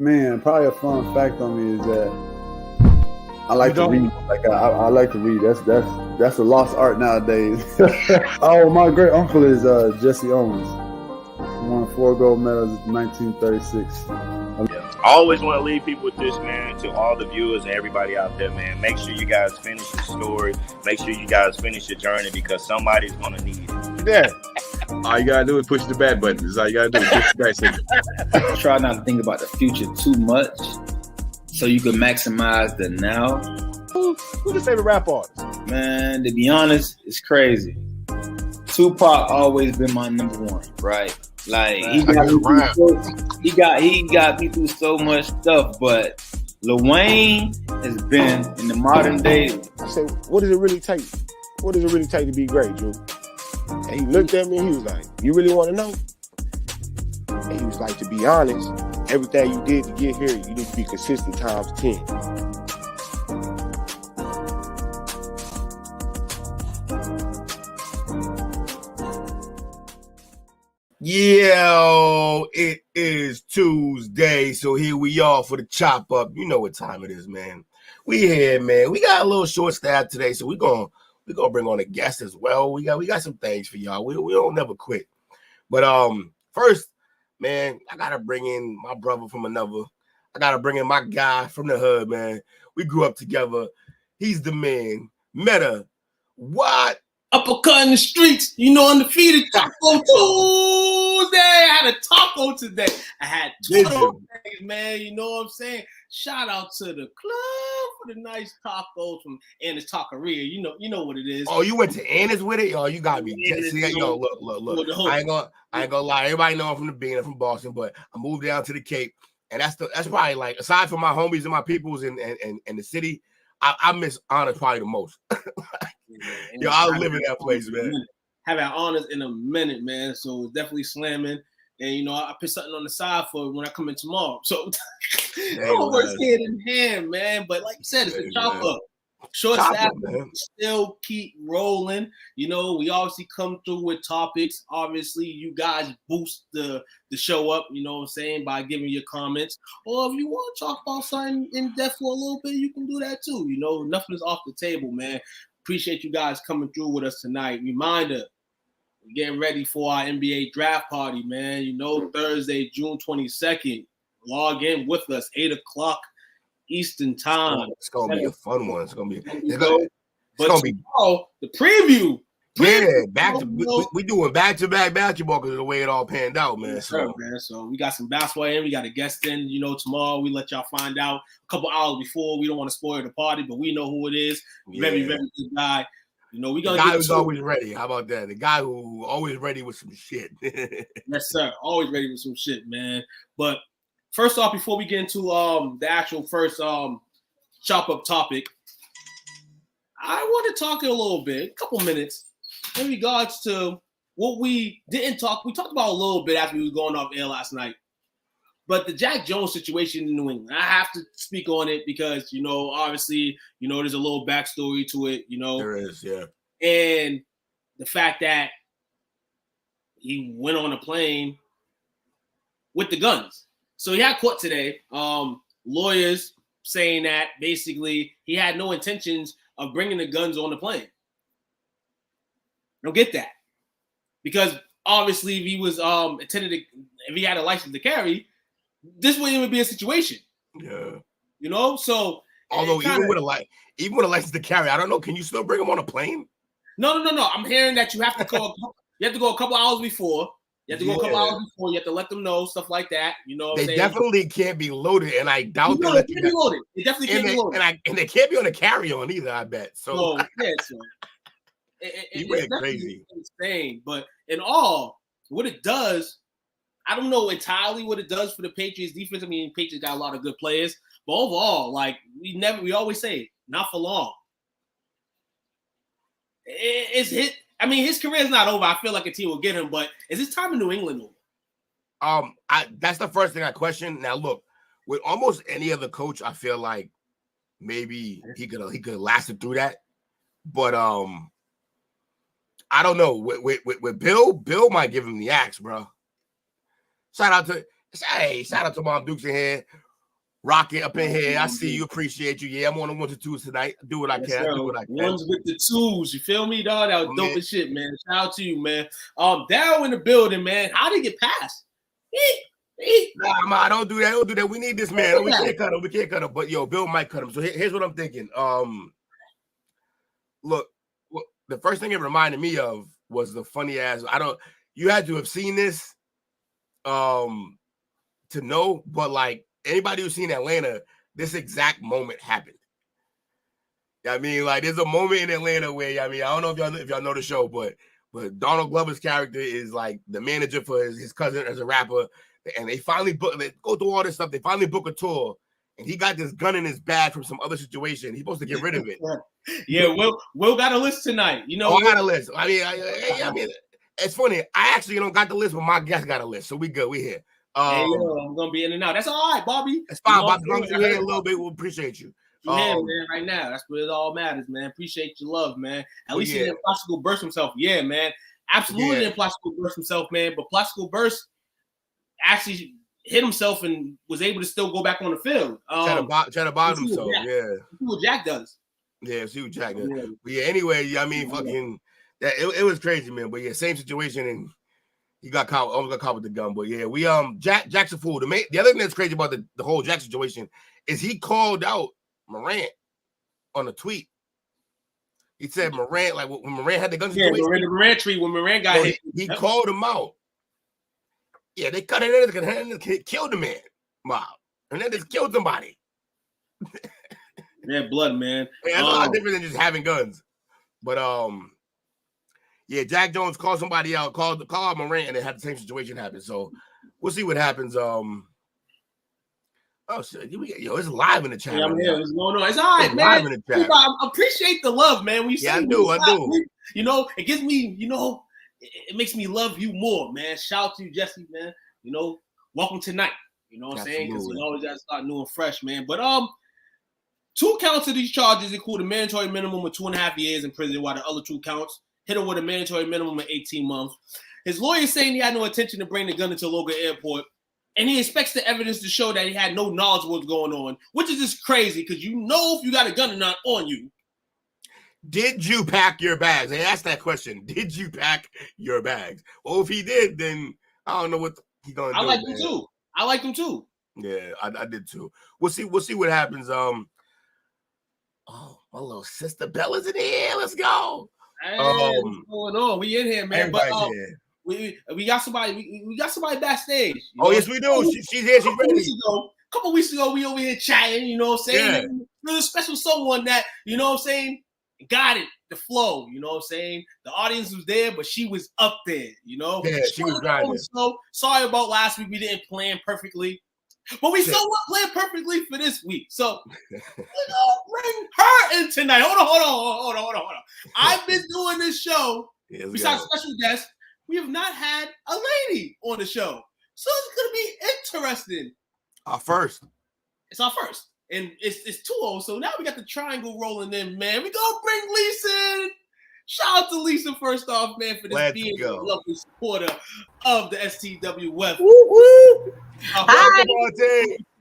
Man, probably a fun fact on me is that I like to read. Like I like to read. That's a lost art nowadays. Oh, my great uncle is Jesse Owens. He won 4 gold medals in 1936. I always want to leave people with this, man, to all the viewers and everybody out there, man. Make sure you guys finish your story. Make sure you guys finish your journey because somebody's going to need it. Yeah. All you got to do is push the bad button. That's all you got to do. Push the back signal. Try not to think about the future too much so you can maximize the now. Who's your favorite rap artist? Man, to be honest, it's crazy. Tupac always been my number one, right? Like he got me through so much stuff, but Lil Wayne has been in the modern day. I said, what does it really take? What does it really take to be great, Drew? And he looked at me and he was like, you really want to know? And he was like, to be honest, everything you did to get here, you need to be consistent times 10. Yo, it is Tuesday, so here we are for the chop up. You know what time it is, man. We here, man. We got a little short staff today, so we're gonna bring on a guest as well. We got some things for y'all. We don't never quit. But first, man, I gotta bring in my brother from another. I gotta bring in my guy from the hood, man. We grew up together. He's the man. Meta. What? Uppercut in the streets, undefeated Taco Tuesday. I had a taco today. I had two things, man. You know what I'm saying? Shout out to the club for the nice tacos from Anna's Taqueria. You know what it is. Oh, you went to Anna's with it? Oh, you got me. Yo, look. I ain't gonna lie. Everybody know I'm from the Bean. I'm from Boston, but I moved down to the Cape, and that's probably like, aside from my homies and my peoples and the city, I miss Honors probably the most. Yo, I live in that place, man. Haven't had Honors in a minute, man. So it's definitely slamming. And I put something on the side for when I come in tomorrow. So all works hand in hand, man. But like you said, it's a chop up. Short staff still keep rolling. We obviously come through with topics. Obviously, you guys boost the show up, you know what I'm saying, by giving your comments. Or if you want to talk about something in depth for a little bit, you can do that too. Nothing is off the table, man. Appreciate you guys coming through with us tonight. Reminder, we're getting ready for our NBA draft party, man. Thursday, June 22nd. Log in with us, 8 o'clock Eastern time. It's gonna be a fun one. It's gonna be the preview. We doing back-to-back basketball because of the way it all panned out, man. So we got some basketball in. We got a guest in. Tomorrow we let y'all find out a couple hours before. We don't want to spoil the party, but we know who it is. Very, very good guy. We gonna. The guy who's always ready. How about that? The guy who always ready with some shit. Yes, sir. Always ready with some shit, man. But first off, before we get into the actual first chop up topic, I want to talk a little bit, a couple minutes, in regards to what we didn't talk. We talked about a little bit after we were going off air last night, but the Jack Jones situation in New England. I have to speak on it because obviously, there's a little backstory to it. There is, yeah, and the fact that he went on a plane with the guns. So he got caught today. Lawyers saying that basically he had no intentions of bringing the guns on the plane. Don't get that, because obviously if he was if he had a license to carry, this wouldn't even be a situation. Yeah. So although even with a license to carry, I don't know. Can you still bring him on a plane? No. I'm hearing that you have to go. You have to go a couple hours before. You have to go a couple hours before. You have to let them know, stuff like that. They definitely can't be loaded, and I doubt they can't be loaded. They definitely can't be loaded. And they can't be on a carry-on either, I bet. So he went crazy. Insane. But in all, what it does, I don't know entirely what it does for the Patriots defense. I mean, Patriots got a lot of good players, but overall, like we always say, not for long. It's hit. I mean, his career is not over. I feel like a team will get him, but is his time in New England over? That's the first thing I question. Now, look, with almost any other coach, I feel like maybe he could have lasted through that. But I don't know. With Bill might give him the axe, bro. Shout out to Mom Dukes in here. Rocket up in here. I see you. Appreciate you. Yeah, I'm on the 1s and 2s tonight. Do what I can. Do what I can. Ones with the twos. You feel me, dog? That was dope as shit, man. Shout out to you, man. Daryl in the building, man. How did he get past? Nah, I don't do that. Don't do that. We need this man. We can't cut him. We can't cut him. But yo, Bill might cut him. So here's what I'm thinking. Look, the first thing it reminded me of was the funny ass. You had to have seen this to know, but like anybody who's seen Atlanta, this exact moment happened. I mean, like there's a moment in Atlanta where I don't know if y'all know the show, but Donald Glover's character is like the manager for his cousin as a rapper, and they finally go through all this stuff. They finally book a tour, and he got this gun in his bag from some other situation. He's supposed to get rid of it. Yeah, Will got a list tonight. You know, I got a list. I mean, it's funny. I actually don't got the list, but my guest got a list, so we good. We here. I'm gonna be in and out. That's all right, Bobby. It's fine, Bobby. As long as you're here a little bit, we'll appreciate you. Man, right now, that's what it all matters, man. Appreciate your love, man. At least he didn't Plaxico burst himself. Yeah, man. Absolutely didn't Plaxico burst himself, man. But Plaxico burst actually hit himself and was able to still go back on the field. Try to bottom himself. Yeah. See what Jack does. Yeah, see what Jack does. But yeah, anyway, I mean, fucking, it was crazy, man. But yeah, same situation, and he almost got caught with the gun. But yeah, we Jack's a fool. The other thing that's crazy about the whole Jack situation is he called out Morant on a tweet. He said Morant, like when Morant had the gun situation. Yeah, the Morant tree, when Morant got hit. He called him out. Yeah, they cut it in and killed the man. Wow. And then just killed somebody. Yeah, blood, man. Yeah, that's a lot different than just having guns. But yeah, Jack Jones called somebody out, called out Morant, and they had the same situation happen. So we'll see what happens. Oh shit! It's live in the chat. Yeah, I'm here. What's going on? It's all right, man. Live in the chat. I appreciate the love, man. I do. You know, it gives me, it makes me love you more, man. Shout out to you, Jesse, man. You know, welcome tonight. You know what I'm saying? Because we always got to start new and fresh, man. But 2 counts of these charges include a mandatory minimum of 2.5 years in prison, while the other 2 counts hit him with a mandatory minimum of 18 months. His lawyer is saying he had no intention to bring the gun into Logan Airport. And he expects the evidence to show that he had no knowledge of what's going on, which is just crazy because you know if you got a gun or not on you. Did you pack your bags? They asked that question. Did you pack your bags? Well, if he did, then I don't know what he's gonna do. I like him too. Yeah, I did too. We'll see what happens. Oh, my little sister Bella's in here. Let's go. Hey, what's going on? We in here, man. But we got somebody. We got somebody backstage. Yes, we do. She's here. She's ready. A couple weeks ago, we over here chatting. You know what I'm saying? Yeah. There's a special someone that what I'm saying got it. The flow. You know what I'm saying? The audience was there, but she was up there. Yeah, she was driving. So sorry about last week. We didn't plan perfectly, but we still planned perfectly for this week. So we're gonna bring her in tonight. Hold on. I've been doing this show. Besides special guests, we have not had a lady on the show. So it's going to be interesting. Our first. It's our first. And it's 2-0. So now we got the triangle rolling in, man. We're going to bring Lisa in. Shout out to Lisa first off, man, for this being a lovely supporter of the STWF. Woo, woo. Hi.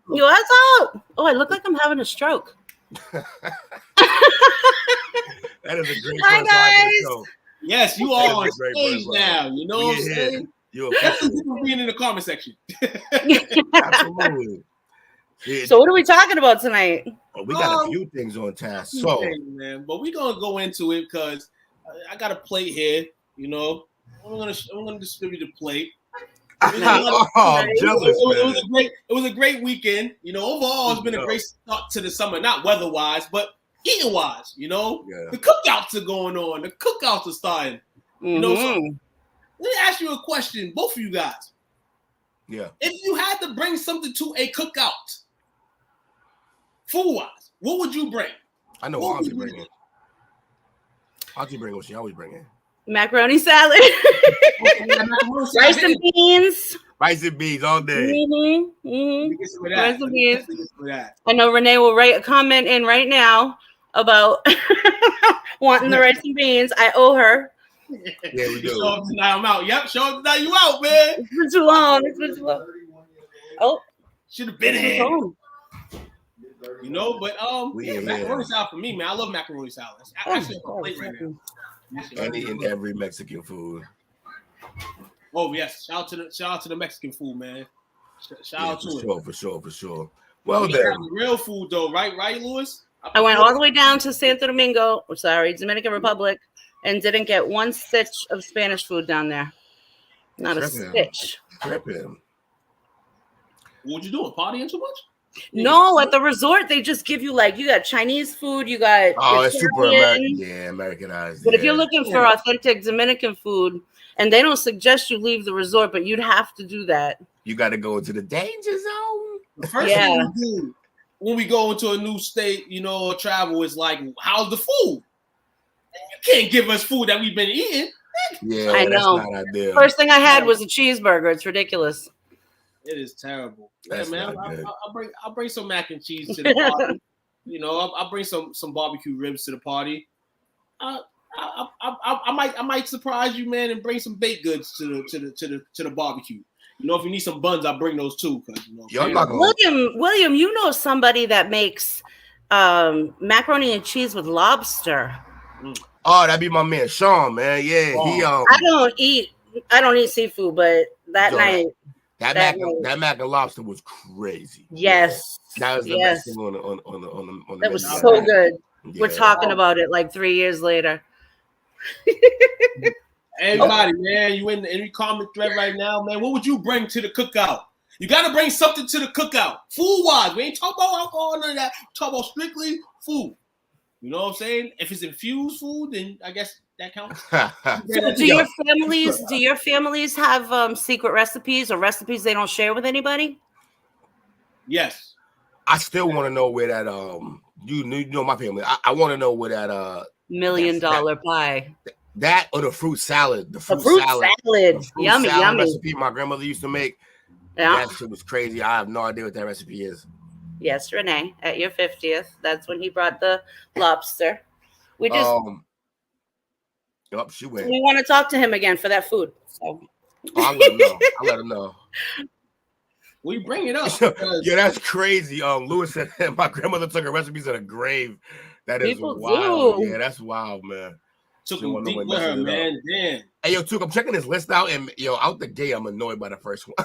What's up? Oh, I look like I'm having a stroke. That is a great Hi, guys. Yes, you are on stage now. You know what I'm saying? Definitely being in the comment section. Absolutely. Yeah. So what are we talking about tonight? Well, we got a few things on task. So, man, but we're gonna go into it because I got a plate here. I'm gonna distribute the plate. I'm jealous. It was a great weekend. Overall, it's been a great start to the summer. Not weather-wise, but eating wise, the cookouts are going on. The cookouts are starting. So let me ask you a question, both of you guys. Yeah. If you had to bring something to a cookout, food-wise, what would you bring? I know what Auntie bring in. Auntie bring what she always bring in. Macaroni salad. Rice and beans. Rice and beans all day. Rice and beans. I know Renee will write a comment in right now about wanting the rice and beans. I owe her. Yeah, we do. Show up tonight, I'm out. Yep, show up tonight, you out, man. It's been too long. Oh, should have been here. You know, but macaroni salad for me, man. I love macaroni salad. It's actually on my plate right now. I'm eating every Mexican food. Oh yes, shout out to the Mexican food, man. Shout out to it. For sure. Well then, real food though, right, Lewis? I went all the way down to Santo Domingo, Dominican Republic, and didn't get one stitch of Spanish food down there. Not a stitch. Tripping. What you doing? Partying too much? No, at the resort they just give you you got Chinese food, you got it's super American. Yeah, Americanized. But if you're looking for authentic Dominican food, and they don't suggest you leave the resort, but you'd have to do that. You got to go into the danger zone. The first thing we do when we go into a new state, or travel, is like, how's the food? You can't give us food that we've been eating. Yeah, I know. That's not ideal. First thing I had was a cheeseburger. It's ridiculous. It is terrible. That's man, not I'll bring some mac and cheese to the party. I'll bring some barbecue ribs to the party. I might surprise you, man, and bring some baked goods to the barbecue. If you need some buns, I'll bring those too. William, you know somebody that makes macaroni and cheese with lobster. Oh, that'd be my man Sean, man. Yeah, I don't eat seafood, but that mac and lobster was crazy. Yes, that was the best thing on the. That was so good. Yeah. We're talking about it 3 years later. Everybody, man, you in any comment thread right now, man? What would you bring to the cookout? You got to bring something to the cookout, food-wise. We ain't talking about alcohol, none of that. Talk about strictly food. You know what I'm saying? If it's infused food, then I guess that counts. So do your families have secret recipes or recipes they don't share with anybody? Yes. I still want to know where that you know my family. I want to know where that $1 million pie. That or the fruit salad. The fruit salad. Yummy. Recipe my grandmother used to make. Yeah. That shit was crazy. I have no idea what that recipe is. Yes, Renee, at your 50th. That's when he brought the lobster. We just she went. We want to talk to him again for that food. So I'll let him know. We bring it up. Yeah, that's crazy. Lewis said my grandmother took her recipes in a grave. That is wild. Yeah, that's wild, man. Took him deep with her, man. Damn. Hey, Took, I'm checking this list out, and out the gate, I'm annoyed by the first one.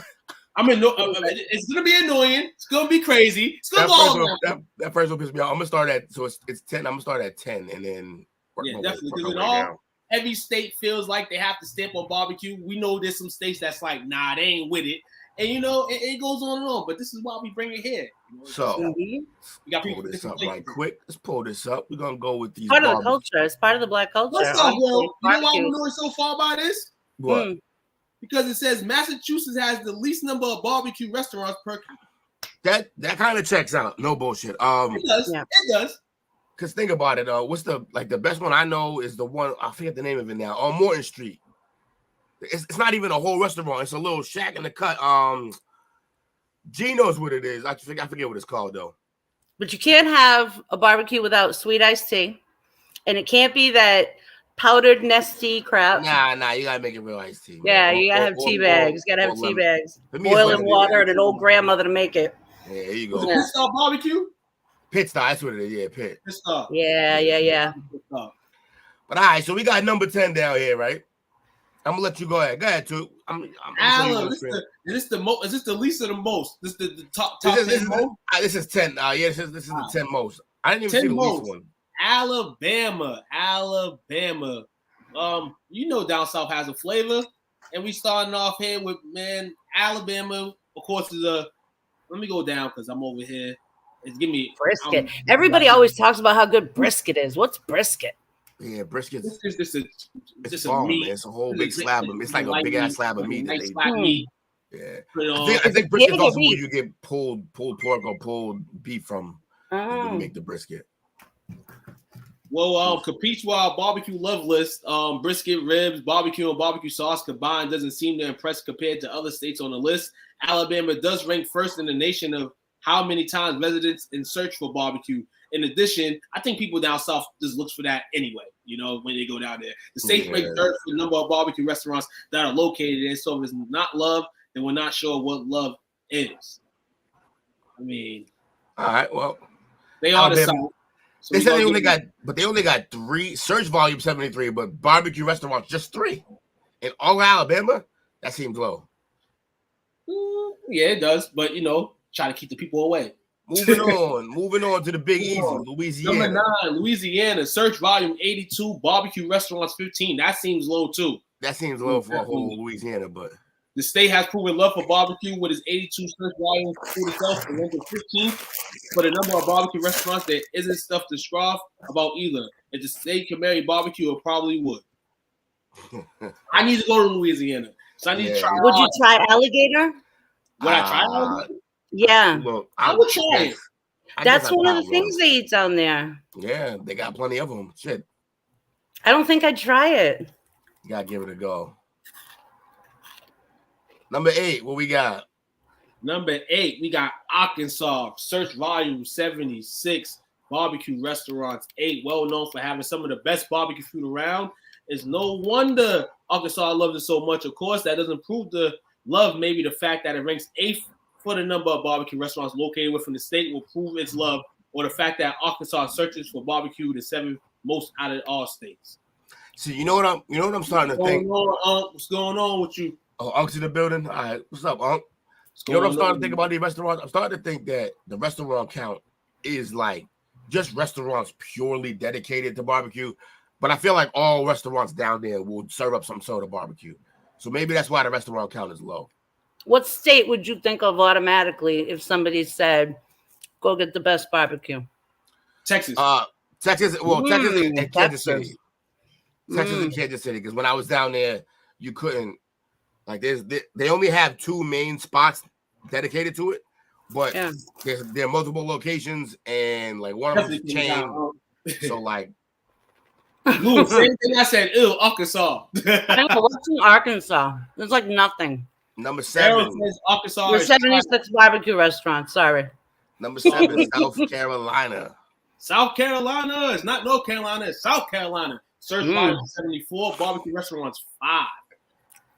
It's gonna be annoying. It's gonna be crazy. It's gonna go that first one pisses me off. I'm gonna start at it's 10. I'm gonna start at 10, and then definitely because every state feels like they have to stamp on barbecue. We know there's some states that's like, nah, they ain't with it. And it goes on and on, but this is why we bring it here. So we got to pull this up right quick. Let's pull this up. We're gonna go with these. Part of the culture. It's part of the Black culture. What's up, bro? You know why we're doing so far by this? What? Because it says Massachusetts has the least number of barbecue restaurants per. That kind of checks out. No bullshit. It does. Yeah. It does. Cause think about it. What's the best one I know is the one I forget the name of it now on Morton Street. It's not even a whole restaurant. It's a little shack in the cut. G knows what it is. I forget what it's called though. But you can't have a barbecue without sweet iced tea, and it can't be that powdered nesty crap. Nah. You gotta make it real iced tea. Man. Yeah, you gotta have tea bags. You gotta have tea bags. Boiling water and an old grandmother to make it. Yeah, there you go. Pit stop barbecue. Pit stop. That's what it is. Yeah, pit. Pit stop. Yeah. But all right, so we got number 10 down here, right? I'm gonna let you go ahead. Go ahead, too. Alan, is this the least or the most? This the top 10 most? This is 10. This is the 10 most. I didn't even see the least one. Alabama. Down south has a flavor, and we starting off here with Alabama. Of course, is a. Let me go down because I'm over here. Give me brisket. Everybody always talks about how good brisket is. What's brisket? Yeah, brisket. It's a meat. It's a whole big slab of. It's like a big ass slab of meat. Nice slab meat. Yeah, I think brisket is also where you get pulled pork or pulled beef from to make the brisket. Well, competes with our barbecue love list. Brisket, ribs, barbecue, and barbecue sauce combined doesn't seem to impress compared to other states on the list. Alabama does rank first in the nation of how many times residents in search for barbecue. In addition, I think people down south just looks for that anyway, when they go down there. The state ranks third for the number of barbecue restaurants that are located in. So if it's not love, then we're not sure what love is. I mean. All right, well. They are the Alabama. South. So They said they only got 3 search volume 73, but barbecue restaurants just 3 in all Alabama. That seems low. Yeah, it does, but try to keep the people away. Moving on to the Big Easy, Louisiana. Number 9, Louisiana, search volume 82, barbecue restaurants 15. That seems low too. That seems low for a whole Louisiana, but the state has proven love for barbecue with its 82 search volume food itself and ranked 15th for the number of barbecue restaurants. There isn't stuff to strive about either. If the state can marry barbecue, it probably would. I need to go to Louisiana, so I need to try. Would you try alligator? Would I try alligator? Yeah. Well, I would try it. That's one of the things they eat down there. Yeah, they got plenty of them. Shit. I don't think I'd try it. You gotta give it a go. Number 8, what we got? Number 8, we got Arkansas. Search volume 76. Barbecue restaurants 8. Well known for having some of the best barbecue food around. It's no wonder Arkansas loves it so much. Of course, that doesn't prove the love. Maybe the fact that it ranks 8th for the number of barbecue restaurants located within the state will prove its love, or the fact that Arkansas searches for barbecue the 7th most out of all states. So you know what I'm starting to think. What's going on with you? Oh, Unc's in the building. All right, what's up, Unc? You know what I'm starting to think about these restaurants? I'm starting to think that the restaurant count is like just restaurants purely dedicated to barbecue. But I feel like all restaurants down there will serve up some sort of barbecue. So maybe that's why the restaurant count is low. What state would you think of automatically if somebody said, go get the best barbecue? Texas. Texas. Well, Texas and Kansas City. Texas and Kansas City. Because when I was down there, you couldn't. Like they only have 2 main spots dedicated to it, but there are multiple locations, and like one of them is chain. So like, same thing I said. Ew, Arkansas. I don't know what's in Arkansas. There's like nothing. Number 7. Arkansas. There's 76 barbecue restaurants. Sorry. Number 7, South Carolina. South Carolina. It's not North Carolina. It's South Carolina. Search volume 74. Barbecue restaurants 5.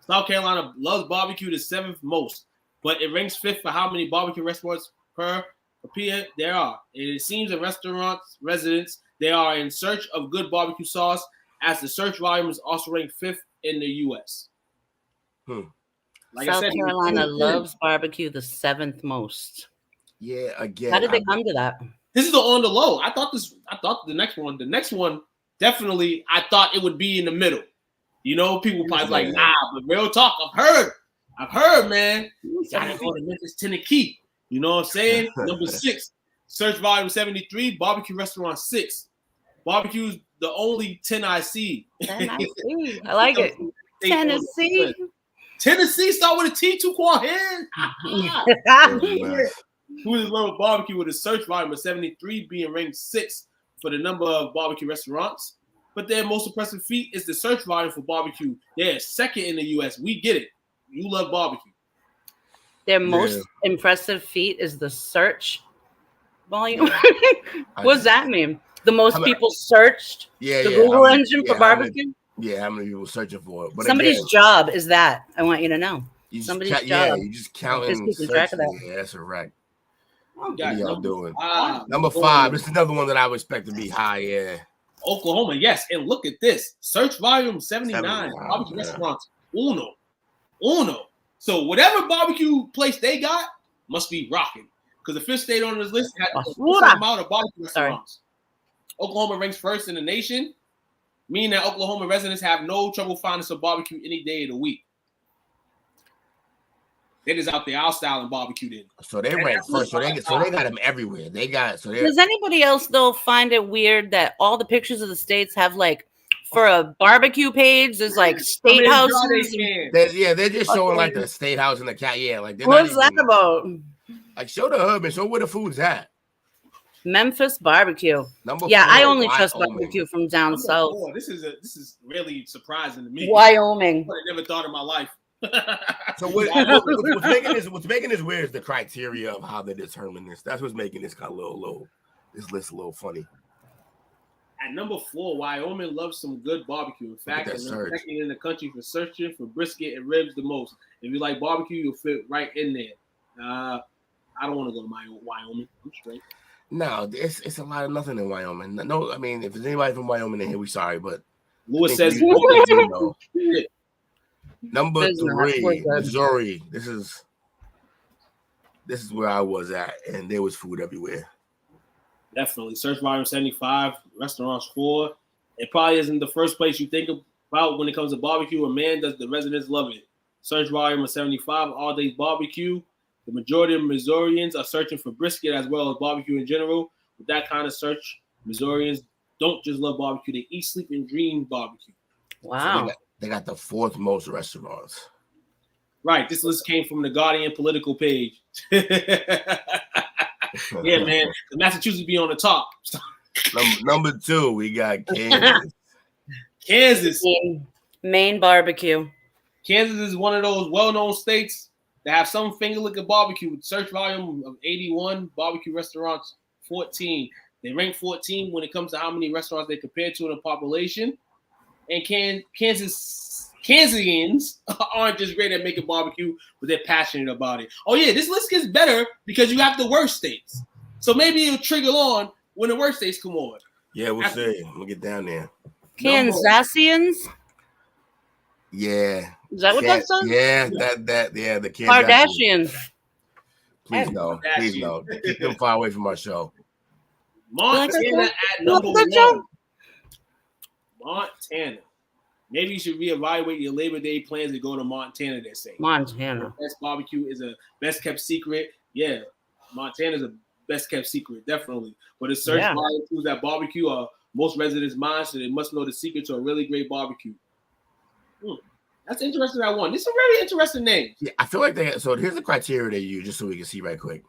South Carolina loves barbecue the 7th most, but it ranks 5th for how many barbecue restaurants per appear there are. And it seems that residents, they are in search of good barbecue sauce, as the search volume is also ranked 5th in the U.S. Like South Carolina loves barbecue the 7th most. Yeah, again. How did they come to that? This is on the low. I thought the next one definitely, I thought it would be in the middle. People probably like, nah, but real talk, I've heard, man. Gotta go to Memphis, Tennessee. You know what I'm saying? Number 6, search volume 73, barbecue restaurant 6. Barbecue's the only 10 I see. 10 I see. I like it. Tennessee. Tennessee start with a T, 2 quad hand. Who is love barbecue with a search volume of 73 being ranked 6th for the number of barbecue restaurants. But their most impressive feat is the search volume for barbecue. They're 2nd in the U.S. We get it. You love barbecue. Their most impressive feat is the search volume. What does that mean? The most people searched the Google engine for barbecue? How many people searching for it? But somebody's job is that. I want you to know. Somebody's job. Yeah, you just counting. Just keeping track of that. Yeah, that's a wreck. What are y'all doing? Number 5. This is another one that I would expect to be high. Yeah. Oklahoma, yes. And look at this. Search volume 79. Barbecue restaurants, uno. So whatever barbecue place they got must be rocking. Because the 5th state on this list had the amount of barbecue restaurants. Oklahoma ranks 1st in the nation, meaning that Oklahoma residents have no trouble finding some barbecue any day of the week. They just out there out styling barbecue then. So they rank first. So they got them everywhere. Does anybody else though find it weird that all the pictures of the states have like for a barbecue page? There's like state houses. They're just showing like the state house and the cat. Yeah, like what's that about? Like show the hub and show where the food's at. Memphis barbecue. Number 4, I only trust barbecue from down south. 4. This is really surprising to me. Wyoming. I never thought in my life. So what's making this weird is the criteria of how they determine this. That's what's making this kind of little this list a little funny. At number 4, Wyoming loves some good barbecue. In fact, it's second in the country for searching for brisket and ribs the most. If you like barbecue, you'll fit right in there. I don't want to go to Wyoming. I'm straight. No, it's a lot of nothing in Wyoming. No, I mean, if there's anybody from Wyoming in here, we sorry, but Lewis says Number 3, Missouri. This is where I was at, and there was food everywhere. Definitely. Search volume 75, restaurants 4. It probably isn't the first place you think about when it comes to barbecue, and man, does the residents love it. Search volume of 75, all day barbecue. The majority of Missourians are searching for brisket as well as barbecue in general. With that kind of search, Missourians don't just love barbecue, they eat, sleep, and dream barbecue. Wow. So they got the 4th most restaurants. Right. This list came from the Guardian political page. Yeah, man. Massachusetts be on the top. Number 2, we got Kansas. Kansas. Maine barbecue. Kansas is one of those well-known states that have some finger-licking barbecue with search volume of 81, barbecue restaurants 14. They rank 14 when it comes to how many restaurants they compare to in a population. And Kansasians aren't just great at making barbecue, but they're passionate about it. Oh, yeah, this list gets better because you have the worst states. So maybe it'll trigger on when the worst states come on. Yeah, we'll see. We'll get down there. Kansasians? Yeah. Is that what that says? Yeah, the Kardashians. Please no. Please no. Keep them far away from our show. Montana at number 1. Montana. Maybe you should reevaluate your Labor Day plans and go to Montana, they're saying. Montana. Best barbecue is a best kept secret. Yeah, Montana's a best kept secret, definitely. But the search volume proves that barbecue are most residents' minds, so they must know the secret to a really great barbecue. That's interesting. That one. This is a very interesting name. Yeah, I feel like so here's the criteria they use, just so we can see right quick.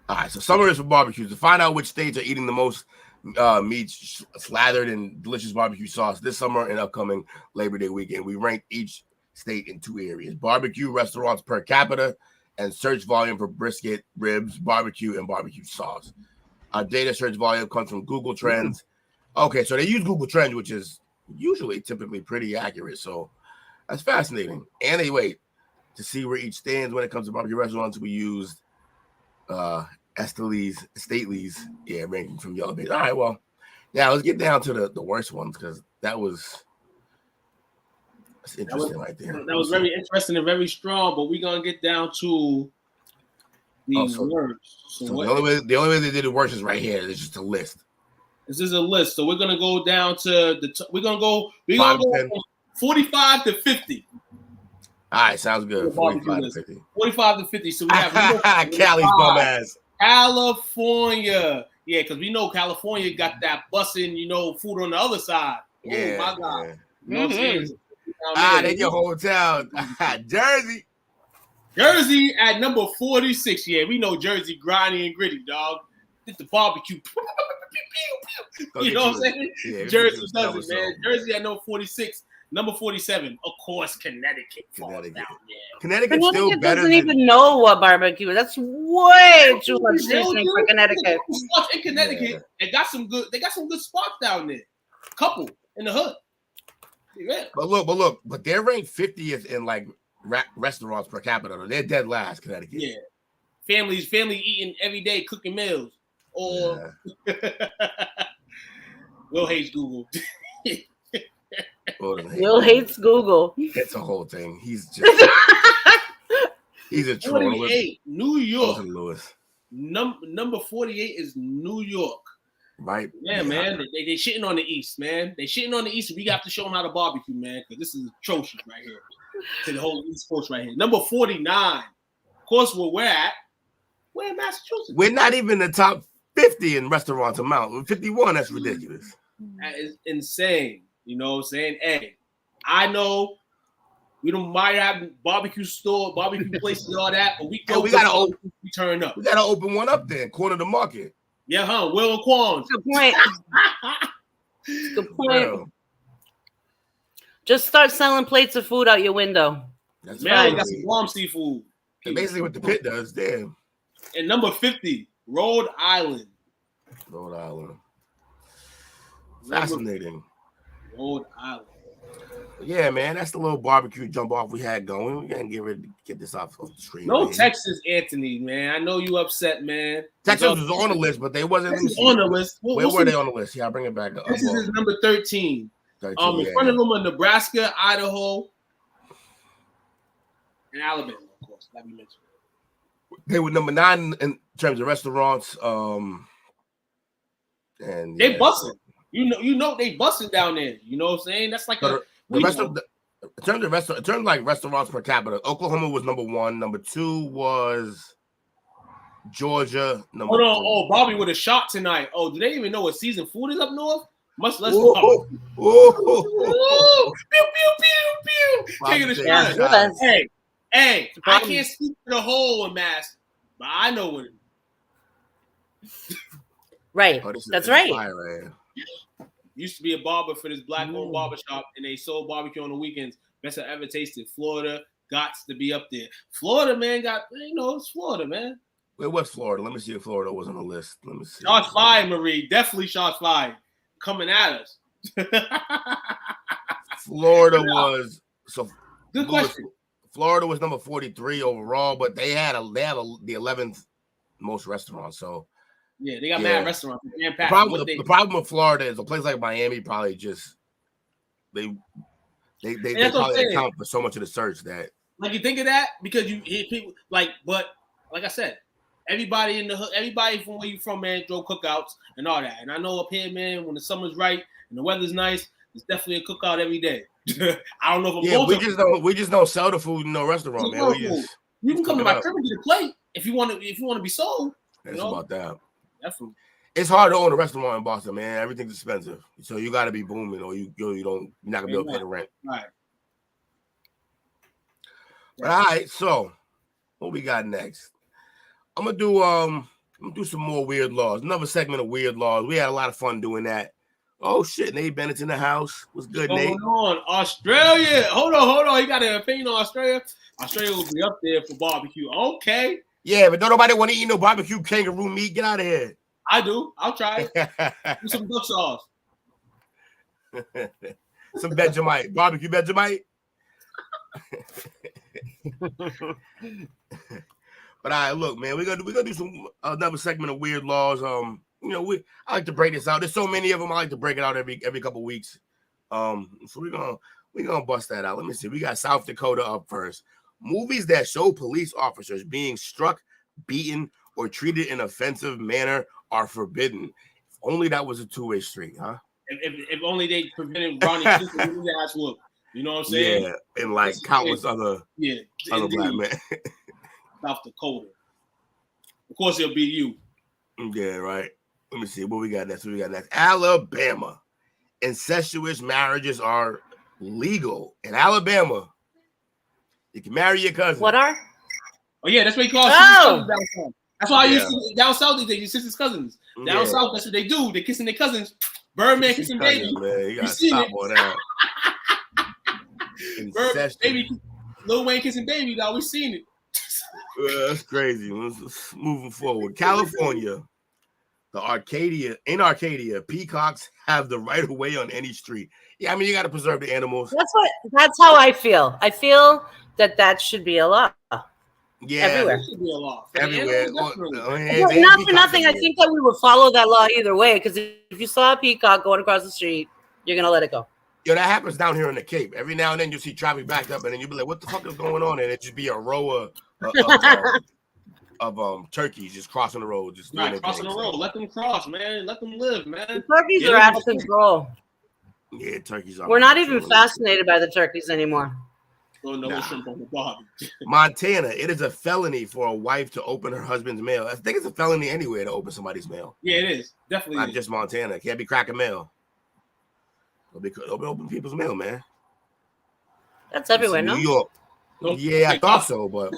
All right, so summer is for barbecues. To find out which states are eating the most meats slathered in delicious barbecue sauce this summer and upcoming Labor Day weekend, we rank each state in 2 areas: barbecue restaurants per capita and search volume for brisket, ribs, barbecue, and barbecue sauce. Our data search volume comes from Google Trends. Okay, so they use Google Trends, which is typically pretty accurate. So that's fascinating. And they wait to see where each stands when it comes to barbecue restaurants. We used Stately's, ranking from Yellow Page. All right, well, now let's get down to the worst ones, because that's interesting right there. That was very interesting and very strong, but we're gonna get down to the worst. So the only way they did it worse is right here. It's just a list. This is a list, so we're gonna go down to we're gonna go 45 to 50. All right, sounds good. 45 to 50. 45 to 50. So we have Cali's bum ass. California. Yeah, because we know California got that bussin', food on the other side. Yeah. Oh my God. Yeah. You know what I'm saying? They your hometown. Jersey. Jersey at number 46. Yeah, we know Jersey grimy and gritty, dog. It's the barbecue. You know what I'm saying? Yeah, Jersey does it, man. Jersey at number 46. Number 47, of course, Connecticut. Connecticut's still better. Doesn't even know what barbecue is. That's way too much seasoning for Connecticut. In Connecticut, they got some good spots down there. Couple in the hood. Yeah. But they're ranked 50th in like restaurants per capita. They're dead last, Connecticut. Yeah. Family eating every day, cooking meals. Or Will hates Google. Will hates Google. It's a whole thing. He's just he's a troll. 48, New York. Lewis. Number 48 is New York. Right. Yeah, man. They shitting on the East, man. They shitting on the East. We have to show them how to barbecue, man, because this is atrocious right here. To the whole East Coast right here. Number 49. Of course, where we're at. We're in Massachusetts. We're not even the top 50 in restaurants amount. 51, that's ridiculous. That is insane. You know what I'm saying? Hey, I know we don't might have barbecue places and all that, but we turn up. We gotta open one up there, corner the market. Yeah, huh? Will and Quan. Good point. Good point. Bro. Just start selling plates of food out your window. That's right. Got some warm seafood. That's basically what the pit does. Damn. And number 50, Rhode Island. Fascinating. Rhode Island. Yeah, man, that's the little barbecue jump off we had going. We gotta get this off the screen. No man. Texas, Anthony, man. I know you upset, man. Texas was on the list, but they wasn't. Texas on the list. Where were they on the list? Yeah, I'll bring it back up. Texas is number 13. 13 in front of them are Nebraska, Idaho, and Alabama, of course. Like we mentioned. They were number 9 in terms of restaurants. And they busting. You know they busting down there. You know what I'm saying? That's like the rest of in terms of restaurants per capita, Oklahoma was number 1. Number 2 was Georgia. Hold on. Oh, Bobby with a shot tonight. Oh, do they even know what season food is up north? Much less. Pew, pew, pew, pew. Taking a shot. Hey, I can't speak to the whole mask, but I know what it is. Right. That's right. Used to be a barber for this black-owned barber shop, and they sold barbecue on the weekends. Best I ever tasted. Florida gots to be up there. Florida, man, it's Florida, man. Where was Florida? Let me see if Florida was on the list. Let me see. Shots fired, Marie. Definitely shots fired. Coming at us. Florida was good question. Florida was number 43 overall, but they have the 11th most restaurants. So yeah, they got mad restaurants. The problem with Florida is a place like Miami probably just they probably account for so much of the search that like you think of that because you hear people but like I said, everybody in the hood, everybody from where you from, man, throw cookouts and all that. And I know up here, man, when the summer's right and the weather's nice, it's definitely a cookout every day. I don't know if we just don't sell the food in no restaurant, man. You can come to my crib and get a plate if you want to be sold. It's about that. Definitely. It's hard to own a restaurant in Boston, man. Everything's expensive, so you got to be booming, or you're not gonna be able to pay the rent. Right. But all right, so what we got next? I'm gonna do some more weird laws. Another segment of weird laws. We had a lot of fun doing that. Oh shit, Nate Bennett's in the house. What's good, Nate? Hold on, Australia. Hold on. You got an opinion on Australia? Australia will be up there for barbecue. Okay. Yeah, but don't nobody want to eat no barbecue kangaroo meat. Get out of here. I do. I'll try it. Do some duck sauce. Some Vegemite. Barbecue Vegemite. But all right, look, man, we're gonna do another segment of weird laws. I like to break this out. There's so many of them. I like to break it out every couple weeks. So we're gonna bust that out. Let me see. We got South Dakota up first. Movies that show police officers being struck, beaten, or treated in an offensive manner are forbidden. If only that was a two-way street, huh? If only they prevented Ronnie Cooper from his ass whoop. You know what I'm saying? Yeah, and like countless other black men. South Dakota. Of course, it'll be you. Yeah, right. Let me see what we got next. Alabama. Incestuous marriages are legal in Alabama. You can marry your cousin. What are? Oh yeah, that's what you call cousins down south. That's why you see down south these days, your sister's cousins. Down south, that's what they do. They're kissing their cousins. Birdman kissing baby. Man, you gotta stop all that. Baby, Lil Wayne kissing baby, dog. We've seen it. That's crazy. Let's moving forward. California, in Arcadia, peacocks have the right of way on any street. Yeah, I mean you got to preserve the animals. That's how I feel. I feel that should be a law. Yeah, everywhere. Should be a law. Everywhere. Not for nothing. I think that we would follow that law either way. Because if you saw a peacock going across the street, you're gonna let it go. Yo, that happens down here in the Cape. Every now and then you see traffic backed up, and then you be like, "What the fuck is going on?" And it just be a row of turkeys just crossing the road, just crossing the road. Let them cross, man. Let them live, man. The turkeys are out of control. Yeah, turkeys are. We're not even fascinated by the turkeys anymore. Montana, it is a felony for a wife to open her husband's mail. I think it's a felony anywhere to open somebody's mail. Yeah, it is. Definitely. Not just Montana. It can't be cracking mail. It'll be open people's mail, man. That's everywhere, New no? York. Yeah, I thought so, but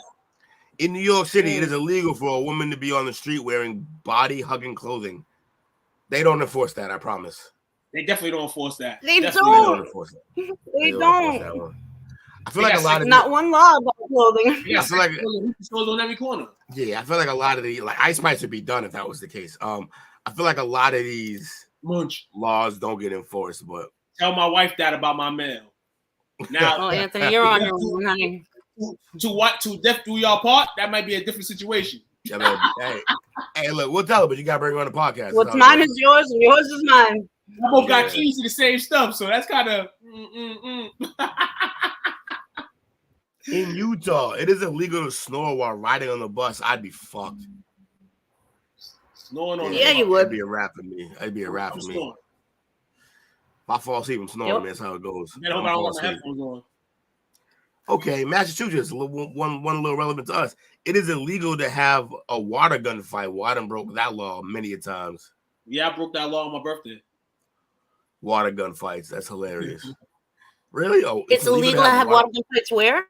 in New York City, it is illegal for a woman to be on the street wearing body-hugging clothing. They don't enforce that, I promise. They definitely don't enforce that. They don't enforce that. They don't. I feel like a lot of not one law about clothing. Yeah, I feel like stores on every corner. Yeah, I feel like a lot of Ice Spice would be done if that was the case. I feel like a lot of these laws don't get enforced, but tell my wife that about my mail. Now, Anthony, you're on your own, honey. To death do y'all part, that might be a different situation. Yeah, man. Hey, look, we'll tell her, but you gotta bring her on the podcast. What's mine is yours, and yours is mine. We both got keys to the same stuff, so that's kind of. In Utah, it is illegal to snore while riding on the bus. I'd be fucked. Snoring on you would. It'd be a rap for me. It'd be a rap for me. If I fall asleep, I'm snoring, man. That's how it goes. I hope I don't want my headphones on. Okay, Massachusetts, one little relevant to us. It is illegal to have a water gun fight. Well, I done broke that law many a times. Yeah, I broke that law on my birthday. Water gun fights. That's hilarious. Really? Oh, it's illegal to have water gun fights where?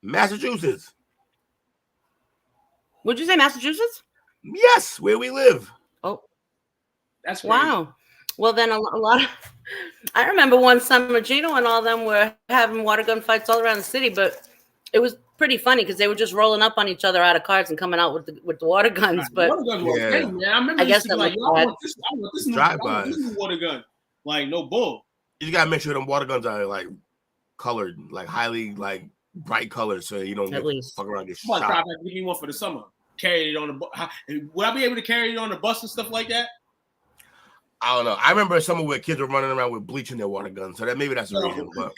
Massachusetts. Would you say Massachusetts? Yes, where we live. Oh, that's crazy. Wow. Well, then a lot of. I remember one summer Gino and all them were having water gun fights all around the city, but it was pretty funny because they were just rolling up on each other out of cars and coming out with the water guns. But water guns were crazy, man. I remember guess that like, I want this new water gun. Like, no bull. You gotta make sure them water guns are like colored, like highly like bright colors, so you don't fuck around and get shot. Try to give me one for the summer. Carry it on the bus. Would I be able to carry it on the bus and stuff like that? I don't know. I remember summer where kids were running around with bleach in their water guns, so that maybe that's the reason. But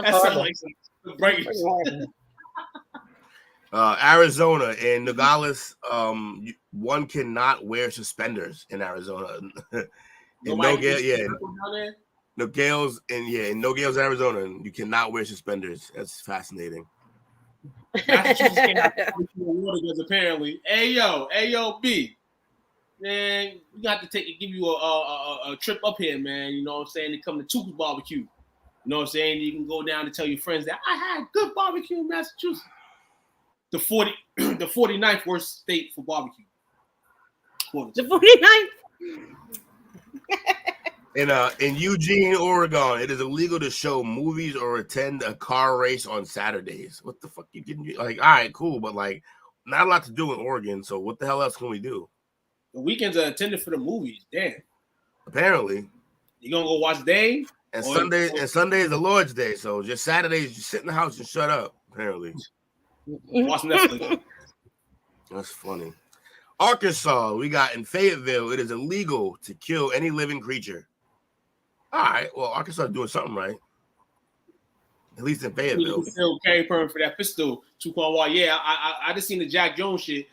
that sounds like some break. Arizona in Nogales, one cannot wear suspenders in Arizona. In Nogales, Arizona, you cannot wear suspenders. That's fascinating. Apparently. AOB. Man, we got to give you a trip up here, man. You know what I'm saying? To come to Tuca's barbecue. You know what I'm saying? You can go down and tell your friends that I had good barbecue in Massachusetts. The 49th worst state for barbecue. The 49th. In Eugene, Oregon, it is illegal to show movies or attend a car race on Saturdays. What the fuck you getting? Like, all right, cool, but like, not a lot to do in Oregon. So what the hell else can we do? The weekends are attended for the movies. Damn. Apparently. You gonna go watch Dave? And Sunday is the Lord's Day, so just Saturdays, you sit in the house and shut up. Apparently. Watch Netflix. That's funny. Arkansas, we got in Fayetteville, it is illegal to kill any living creature. All right, well, Arkansas is doing something right. At least in Fayetteville. Still carry permit for that pistol. Yeah, I just seen the Jack Jones shit.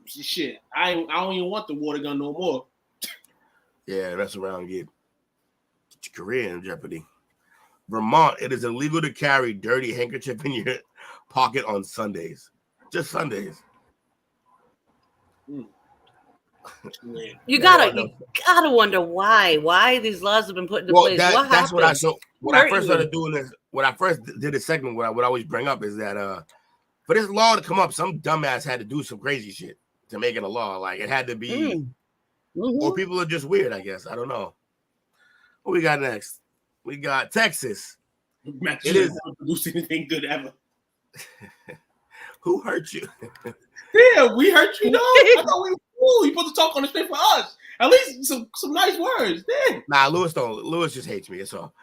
Shit, I don't even want the water gun no more. Yeah, that's around get your career in jeopardy. Vermont, it is illegal to carry dirty handkerchief in your pocket on Sundays. Just Sundays. You gotta wonder why these laws have been put into place. That's what I saw when I first started doing this. When I first did this segment, what I would always bring up is that for this law to come up, some dumbass had to do some crazy shit to make it a law. Like it had to be, or people are just weird. I guess I don't know. What we got next? We got Texas. It is not produce anything good ever. Who hurt you? Yeah, we hurt you, though. I thought we were cool. You supposed to talk on the street for us. At least some nice words. Damn. Nah, Lewis just hates me. That's all.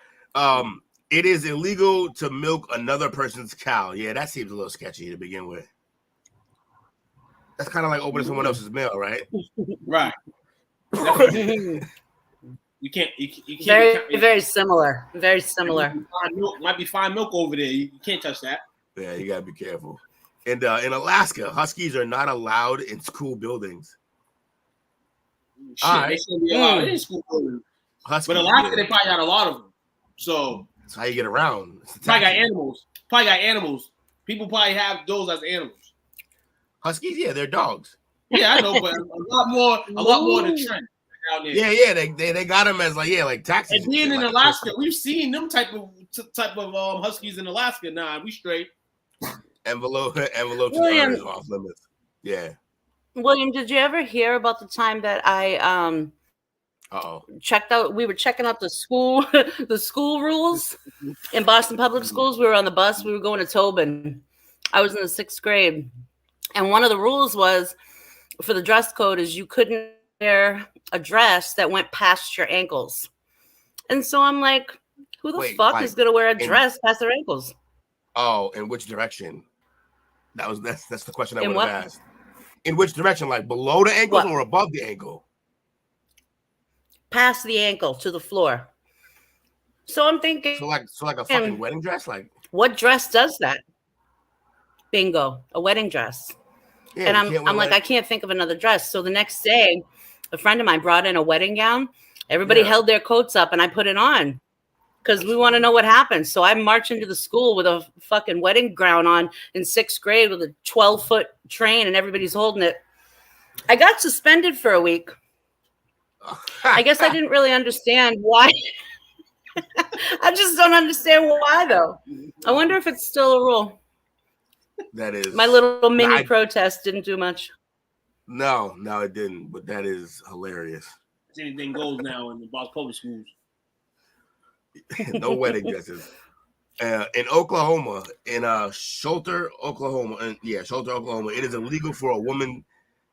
It is illegal to milk another person's cow. Yeah, that seems a little sketchy to begin with. That's kind of like opening someone else's mail, right? Right. You can't. Very similar. Very similar. Might be fine milk over there. You can't touch that. Yeah, you gotta be careful. And in Alaska, huskies are not allowed in school buildings. Shit, they shouldn't be allowed in school buildings. Huskies, but Alaska, they probably got a lot of them. So that's how you get around. Probably got animals. People probably have those as animals. Huskies, yeah, they're dogs. Yeah, I know, but a lot more than trend. Yeah, they got them as like taxis. And being in Alaska, we've seen them type of huskies in Alaska. Nah, we straight. Envelope is off limits. Yeah. William, did you ever hear about the time that I checked out? We were checking out the school rules in Boston Public Schools. We were on the bus. We were going to Tobin. I was in the 6th grade, and one of the rules was for the dress code is you couldn't wear a dress that went past your ankles. And so I'm like, Who the fuck is gonna wear a dress past their ankles? Oh, in which direction? That's the question I would have asked. In which direction? Like below the ankles or above the ankle? Past the ankle to the floor. So I'm thinking. So like a fucking wedding dress? Like what dress does that? Bingo, a wedding dress. Yeah, and I'm like, I can't think of another dress. So the next day, a friend of mine brought in a wedding gown. Everybody held their coats up and I put it on because we want to know what happens. So I march into the school with a fucking wedding gown on in 6th grade with a 12-foot train and everybody's holding it. I got suspended for a week. I guess I didn't really understand why. I just don't understand why, though. I wonder if it's still a rule. That is. My little mini protest didn't do much. No, it didn't. But that is hilarious. Anything goes now in the Boston public schools. No wedding dresses. In Oklahoma, in Shelter, Oklahoma, it is illegal for a woman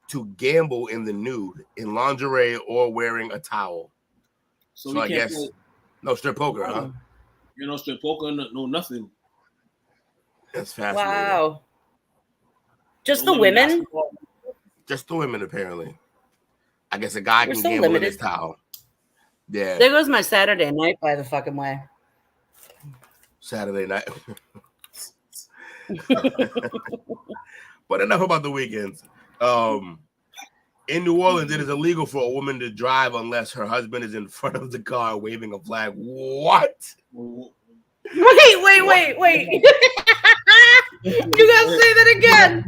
to gamble in the nude in lingerie or wearing a towel. So I guess no strip poker, huh? You know, strip poker, no nothing. That's fascinating. Wow. Just the women? Just the women, apparently. I guess a guy can gamble in his towel. Yeah. There goes my Saturday night, by the fucking way. Saturday night. But enough about the weekends. In New Orleans, it is illegal for a woman to drive unless her husband is in front of the car waving a flag. What? Wait. You gotta say that again.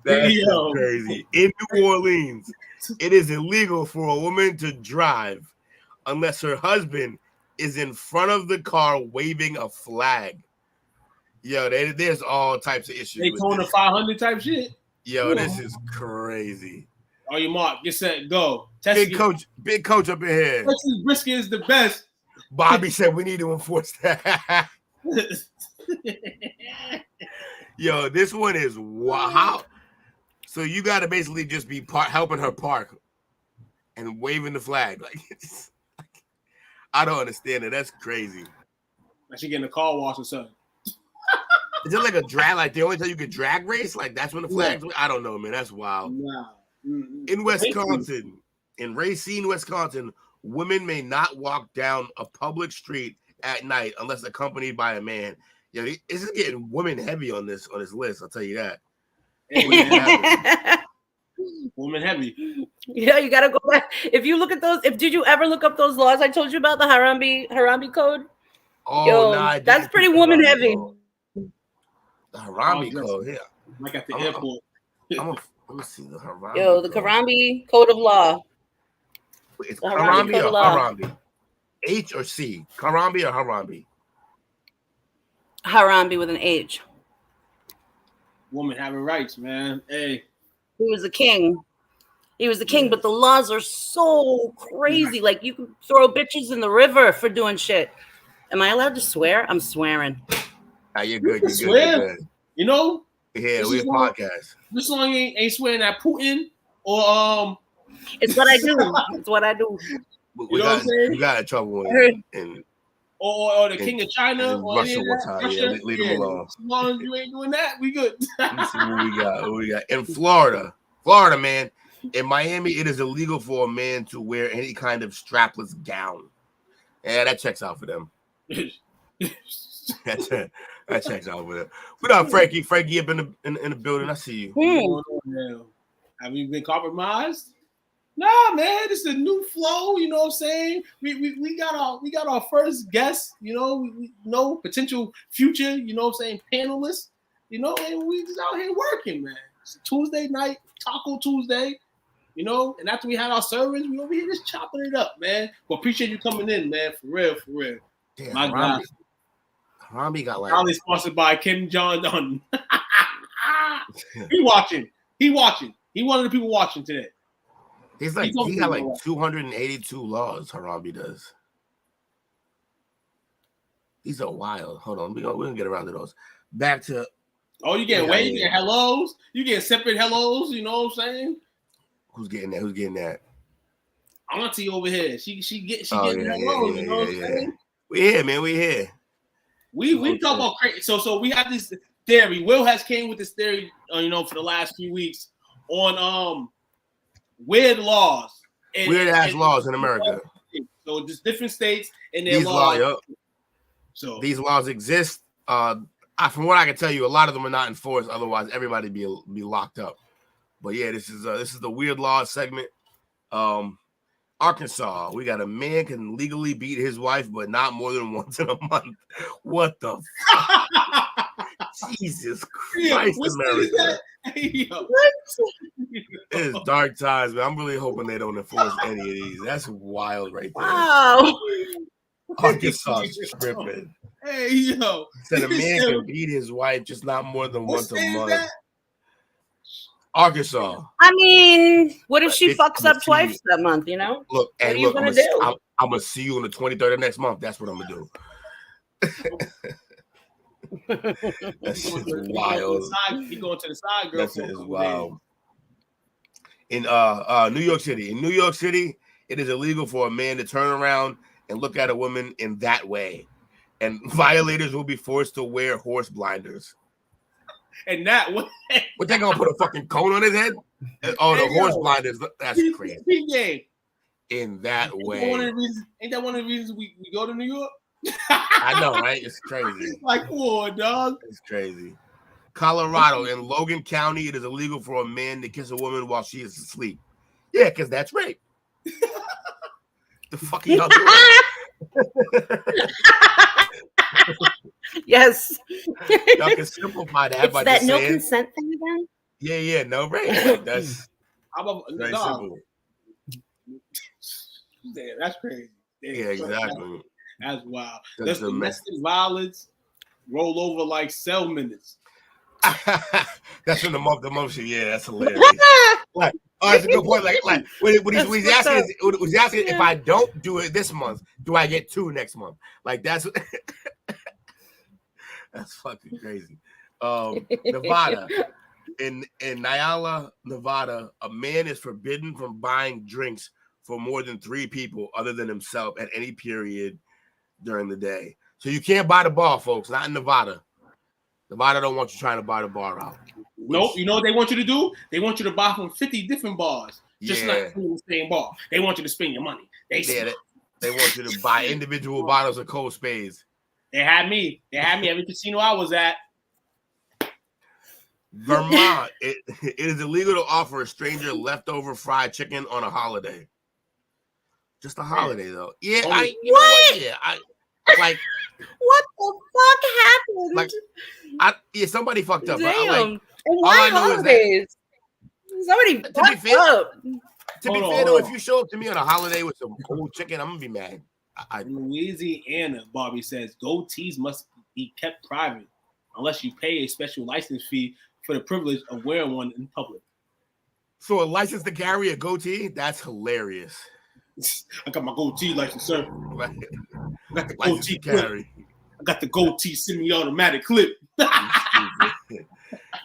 That's crazy. In New Orleans, it is illegal for a woman to drive unless her husband is in front of the car waving a flag. Yo, there's all types of issues. They told the 500 type shit. Yo, this is crazy. Oh, you mark, get set, go. Big coach up in here. Texas brisket is the best. Bobby said we need to enforce that. Yo, this one is wow. So you got to basically just be helping her park and waving the flag. Like, I don't understand it. That's crazy. Like she getting a car wash or something. Is it like a drag? Like the only time you could drag race? Like that's when the flags? I don't know, man. That's wild. Nah. In Wisconsin, in Racine, Wisconsin, women may not walk down a public street at night unless accompanied by a man. Yeah, this is getting women heavy on this list. I'll tell you that. Woman heavy. Yeah, you gotta go back. If you look at those, did you ever look up those laws I told you about, the Harambe code? Oh, nah, that's pretty woman heavy. The Harambe code, yeah. Like at the airport. Let me see the Harambe. Yo, the Harambe code of law. It's Harambe or Harambe? H or C? Harambe or Harambe? Harambe with an H. Woman having rights, man. Hey. He was a king. But the laws are so crazy. Like you can throw bitches in the river for doing shit. Am I allowed to swear? I'm swearing. You're good. You're swear. Good. You know? Yeah, we're a podcast. This long ain't swearing at Putin or It's what I do. It's what I do. You know what I'm saying? You got in trouble or the King of China or Russia one time. Yeah, leave them alone. As long as you ain't doing that, we good. Let's see what we got. In Florida, man. In Miami, it is illegal for a man to wear any kind of strapless gown. Yeah, that checks out for them. That checks out for them. What up, Frankie? Frankie up in the building. I see you. Have you been compromised? Nah, man, this is a new flow. You know what I'm saying? We got our first guest. You know, we know potential future. You know what I'm saying? Panelists. You know, and we just out here working, man. It's Tuesday night, Taco Tuesday. You know, and after we had our servers, we over here just chopping it up, man. But appreciate you coming in, man. For real. Damn, my God. Harambe got like. Probably sponsored by Kim Jong-un. He watching. He one of the people watching today. He got like 282 laws. Harambe does. These are wild. Hold on, we're gonna get around to those. Back to. Oh, you getting waves and hellos? You getting separate hellos? You know what I'm saying? Who's getting that? Who's getting that? Auntie over here. She getting hellos. You know what I'm saying? We here, man. We here. We talk about crazy. So we have this theory. Will has came with this theory, for the last few weeks on weird laws. Weird ass laws in America. So just different states and their laws. So these laws exist. From what I can tell you, a lot of them are not enforced. Otherwise, everybody be locked up. But yeah, this is the weird laws segment. Arkansas, we got a man can legally beat his wife, but not more than once in a month. What the fuck? Jesus Christ, America. It's dark times, man. I'm really hoping they don't enforce any of these. That's wild right there. Wow. Arkansas tripping. Hey, yo. Said a man can beat his wife just not more than once a month. Arkansas. I mean, what if she fucks up twice that month, Look, what are and you look, gonna do? I'm going to see you on the 23rd of next month. That's what I'm going to do. That shit's wild. He going to the side, girl. That shit is wild. In New York City. In New York City, it is illegal for a man to turn around and look at a woman in that way. And violators will be forced to wear horse blinders. And that what they gonna put a fucking cone on his head? Oh, the horse blinders. That's crazy. In that way. Ain't that one of the reasons we go to New York? I know, right? It's crazy. Like, come on, dog. It's crazy. Colorado, in Logan County, it is illegal for a man to kiss a woman while she is asleep. Yeah, because that's rape. The fuck are y'all doing? Yes. Y'all can simplify that by that just no saying, consent thing again? Yeah, no rape. That's very simple. Damn, that's crazy. Damn, yeah, exactly. That's wild. That's domestic violence roll over like cell minutes. That's in the month of motion. Yeah, that's hilarious. Like, that's a good point. Like what he's asking if I don't do it this month, do I get 2 next month? Like that's that's fucking crazy. Nevada. In Nyala, Nevada, a man is forbidden from buying drinks for more than 3 people other than himself at any period during the day. So you can't buy the bar, folks. Not in Nevada. Nevada don't want you trying to buy the bar out. Nope. You know what they want you to do? They want you to buy from 50 different bars. Just not the same bar. They want you to spend your money. They want you to buy individual bottles of Cold Spades. They had me every casino I was at. Vermont, it is illegal to offer a stranger leftover fried chicken on a holiday. Just a holiday, though. Yeah, what? Like, what the fuck happened? Somebody fucked up. Damn. And why holidays? Somebody fucked up. To be fair, though, if you show up to me on a holiday with some cold chicken, I'm gonna be mad. Louisiana, Bobby says, goatees must be kept private unless you pay a special license fee for the privilege of wearing one in public. So a license to carry a goatee? That's hilarious. I got my goatee license, sir. Right. I got the goatee carry. I got the goatee semi-automatic clip.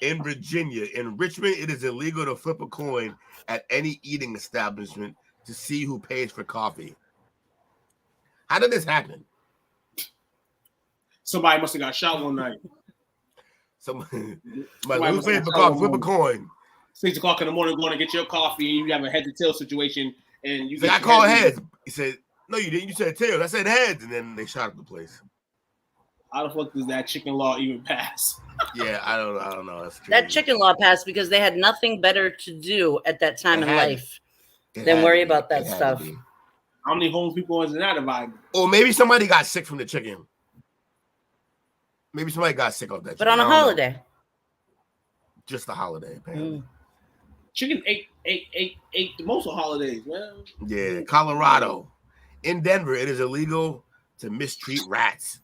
In Virginia, in Richmond, it is illegal to flip a coin at any eating establishment to see who pays for coffee. How did this happen? Somebody must have got shot one night. Somebody who paid for coffee? Flip a coin. 6 o'clock in the morning, going to get your coffee, and you have a head to tail situation, and you. I called heads. He said, "No, you didn't. You said tails." I said heads, and then they shot up the place. How the fuck does that chicken law even pass? Yeah, I don't know. That's crazy. That chicken law passed because they had nothing better to do at that time in life than worry about that stuff. How many homeless people is in that environment? Or maybe somebody got sick from the chicken. Maybe somebody got sick off that chicken. But on a holiday. Just a holiday, apparently. Chicken ate the most of holidays, man. Yeah, Colorado. In Denver, it is illegal to mistreat rats.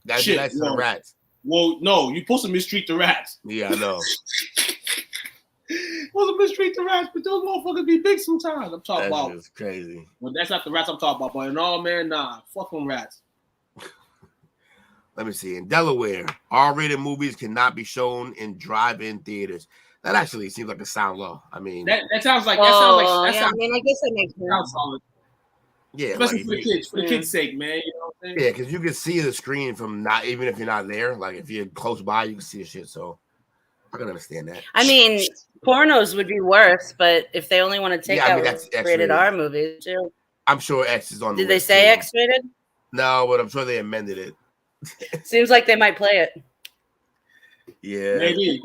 That's the rats. Well, no, you're supposed to mistreat the rats. Yeah, I know. Supposed to mistreat the rats, but those motherfuckers be big sometimes. I'm talking about. That's crazy. Well, that's not the rats I'm talking about, but in all, man, nah, fuck them rats. Let me see. In Delaware, R-rated movies cannot be shown in drive-in theaters. That actually seems like a sound law. I mean, that sounds like. I mean, I guess that makes sense. Solid. Yeah, especially like for the kids, for the kids' sake, man. You know what I'm saying? Yeah, because you can see the screen from not even if you're not there. Like if you're close by, you can see the shit. So I can understand that. I mean, pornos would be worse, but if they only want to take out that's rated R movies too. I'm sure X is on. Did they say X rated? No, but I'm sure they amended it. Seems like they might play it. Yeah, maybe.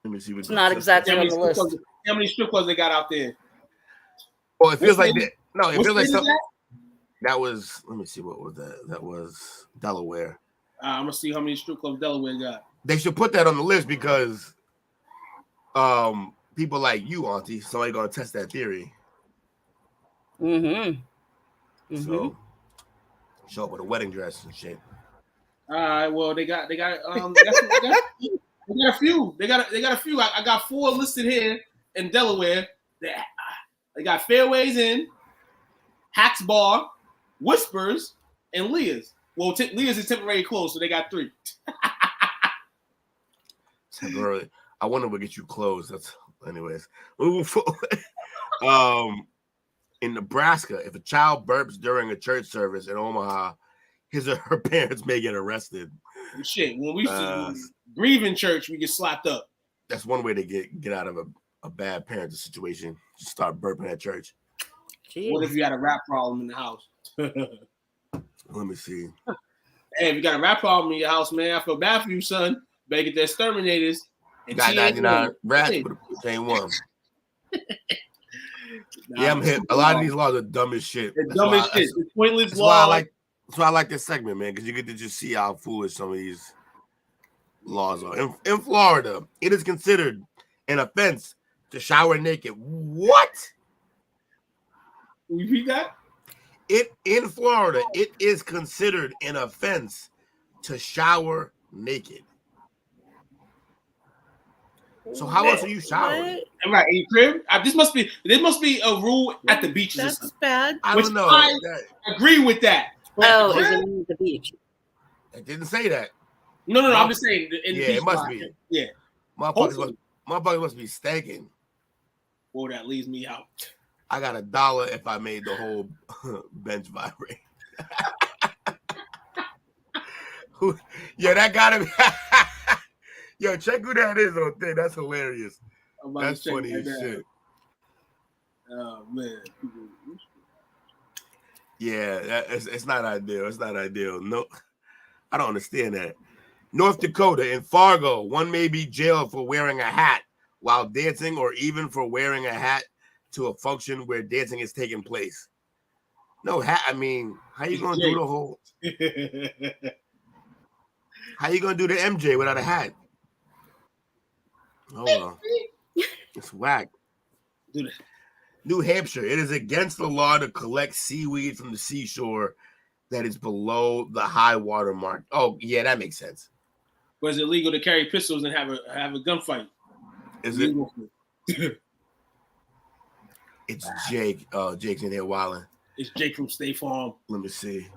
Let me see. It's not exactly on the list. How many strip clubs they got out there? Well, it feels like that. No, it feels like something. That was. Let me see. What was that? That was Delaware. I'm gonna see how many strip clubs Delaware got. They should put that on the list because, people like you, Auntie, somebody gonna test that theory. So, show up with a wedding dress and shit. All right. Well, they got a few. They got a few. I got 4 listed here in Delaware. They got Fairways Inn, Hacks Bar, Whispers, and Leah's. Well, Leah's is temporarily closed, so they got 3. Temporarily. I wonder what get you closed. That's anyways. Moving forward. In Nebraska, if a child burps during a church service in Omaha, his or her parents may get arrested. Shit, when we used to grieve in church, we get slapped up. That's one way to get out of a bad parenting situation. Just start burping at church. Jeez. What if you had a rap problem in the house? Let me see. Hey, if you got a rap problem in your house, man, I feel bad for you, son. Better get the exterminators. And got 99 rats with the same one. Yeah, I'm hip. A lot of these laws are dumb as shit. They're dumb as shit. It's pointless law. That's why I like this segment, man, because you get to just see how foolish some of these laws are. In Florida, it is considered an offense to shower naked. What? Repeat that? In Florida, it is considered an offense to shower naked. So how else are you showering? Right, in crib. There must be a rule at the beaches. That's bad. I don't know. I agree with that. Oh, is it the beach? It didn't say that. No. I'm just saying. It must be. Yeah. Motherfuckers must be staking. Well, that leaves me out. I got $1 if I made the whole bench vibrate. Yeah, that gotta be. Yo, check who that is on thing. That's hilarious. That's funny as shit. Oh man. Yeah, it's not ideal. It's not ideal. No, I don't understand that. North Dakota, in Fargo, one may be jailed for wearing a hat while dancing, or even for wearing a hat to a function where dancing is taking place. No hat. I mean, how you gonna do the whole? How you gonna do the MJ without a hat? Oh well, it's whack. New Hampshire, it is against the law to collect seaweed from the seashore that is below the high water mark. Oh yeah, that makes sense. But it's illegal to carry pistols and have a gunfight. Is it? It's Jake. Jake's in here wilding. It's Jake from State Farm. Let me see.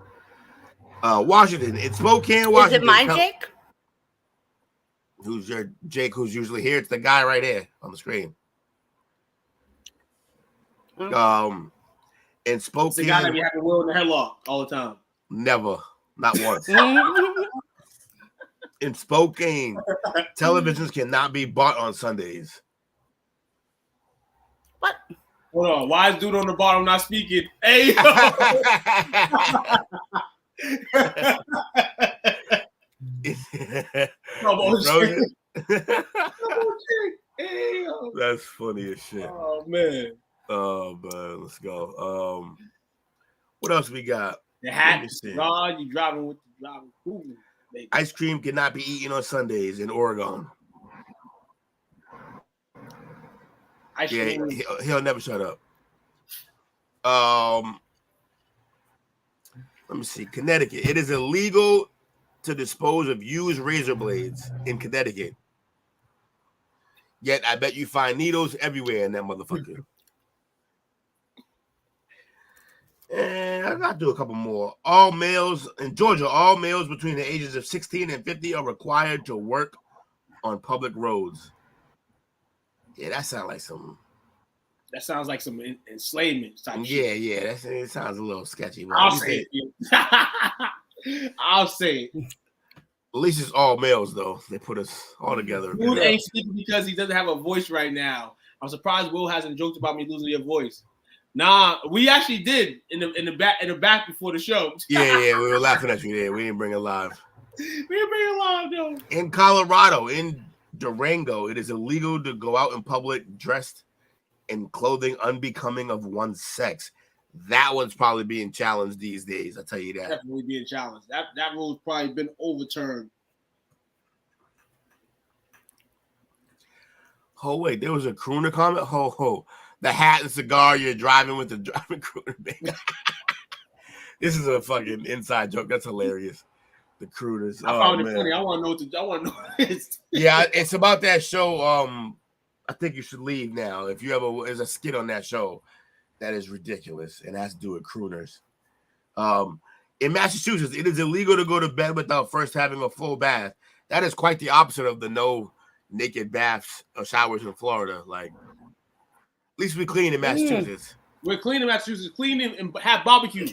Washington. It's Spokane, Washington. Is it mine, Jake? Who's your Jake? Who's usually here? It's the guy right here on the screen. In Spokane. It's the guy that be having Will in the headlock all the time. Never. Not once. In Spokane, televisions cannot be bought on Sundays. What? Hold on. Why is dude on the bottom not speaking? Hey. That's funny as shit. Oh man. Oh man, let's go. What else we got? The hat, Rod, you driving with the driving. Ooh, ice cream cannot be eaten on Sundays in Oregon. He'll never shut up. Let me see. Connecticut. It is illegal to dispose of used razor blades in Connecticut. Yet I bet you find needles everywhere in that motherfucker. And I'll do a couple more. All males in Georgia, all males between the ages of 16 and 50 are required to work on public roads. Yeah, that sounds like some That sounds like some enslavement type shit. Yeah. It sounds a little sketchy. But I'll say it. I'll say it. At least it's all males, though. They put us all together. Dude ain't sleeping because he doesn't have a voice right now. I'm surprised Will hasn't joked about me losing your voice. Nah, we actually did in the back before the show. Yeah, we were laughing at you there. We didn't bring it live. We didn't bring it live, though. In Colorado, in Durango, it is illegal to go out in public dressed in clothing unbecoming of one's sex. That one's probably being challenged these days. I'll tell you that. Definitely being challenged. That rule's probably been overturned. Oh, wait, there was a crooner comment? The hat and cigar you're driving with the driving crooner. This is a fucking inside joke. That's hilarious. The crooners. I found it funny. I want to know what it is. Yeah, it's about that show. I think you should leave now. If you ever, there's a skit on that show that is ridiculous and has to do with crooners. In Massachusetts, it is illegal to go to bed without first having a full bath. That is quite the opposite of the no naked baths or showers in Florida. Like, at least we clean in Massachusetts. We're clean in Massachusetts. Clean and have barbecue.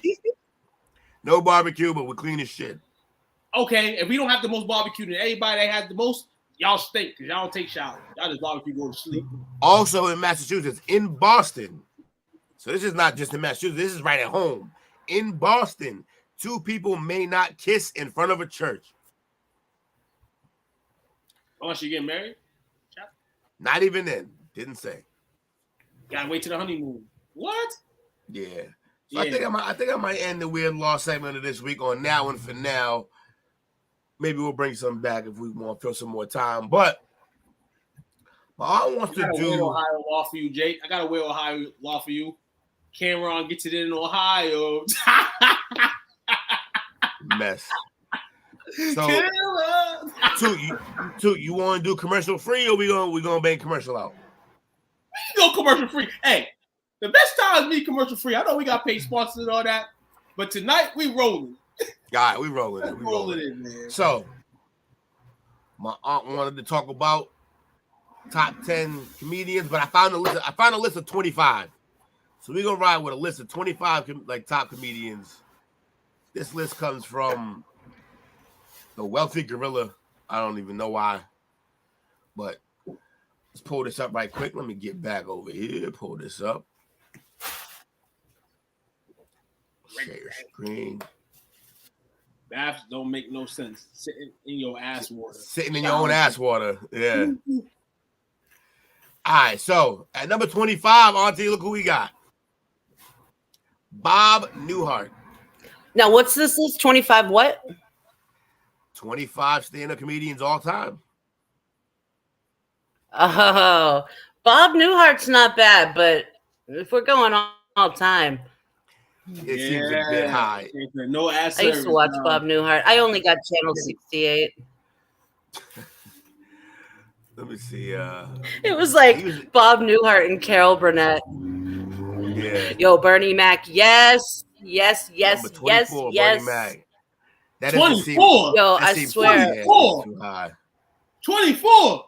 No barbecue, but we're clean as shit. Okay, if we don't have the most barbecue than everybody that has the most, y'all stink because y'all don't take showers. Y'all just barbecue, go to sleep. Also in Massachusetts, in Boston. So this is not just in Massachusetts. This is right at home. In Boston, 2 people may not kiss in front of a church. Unless you get married? Not even then. Didn't say. Gotta wait till the honeymoon. What? Yeah. So yeah. I think I might end the weird law segment of this week on that one for now. Maybe we'll bring some back if we want to fill some more time. But all I want to do. Ohio law for you, Jake. I got a weird Ohio law for you. Cameron gets it in Ohio. Mess. So, you want to do commercial free, or we gonna bang commercial out? We can go commercial free. Hey, the best time is me commercial free. I know we got paid sponsors and all that, but tonight we rolling. All right, we rolling. We rolling it, man. So, my aunt wanted to talk about top 10 comedians, but I found a list of 25. So we're gonna ride with a list of 25 top comedians. This list comes from the Wealthy Gorilla. I don't even know why, but let's pull this up right quick. Let me get back over here. Pull this up. Share your screen. Baths don't make no sense. Sitting in your ass water. Sitting in your own ass water. Yeah. All right. So at number 25, Auntie, look who we got. Bob Newhart. Now, what's this list? 25 what? 25 stand-up comedians all time. Oh, Bob Newhart's not bad, but if we're going all time, it seems a bit high. No ass. I used to watch Bob Newhart. I only got channel 68. Let me see. It was like Bob Newhart and Carol Burnett. Yeah. Yo, Bernie Mac. Yes. Yes. Bernie Mac. That 24. Yo, I swear. 24.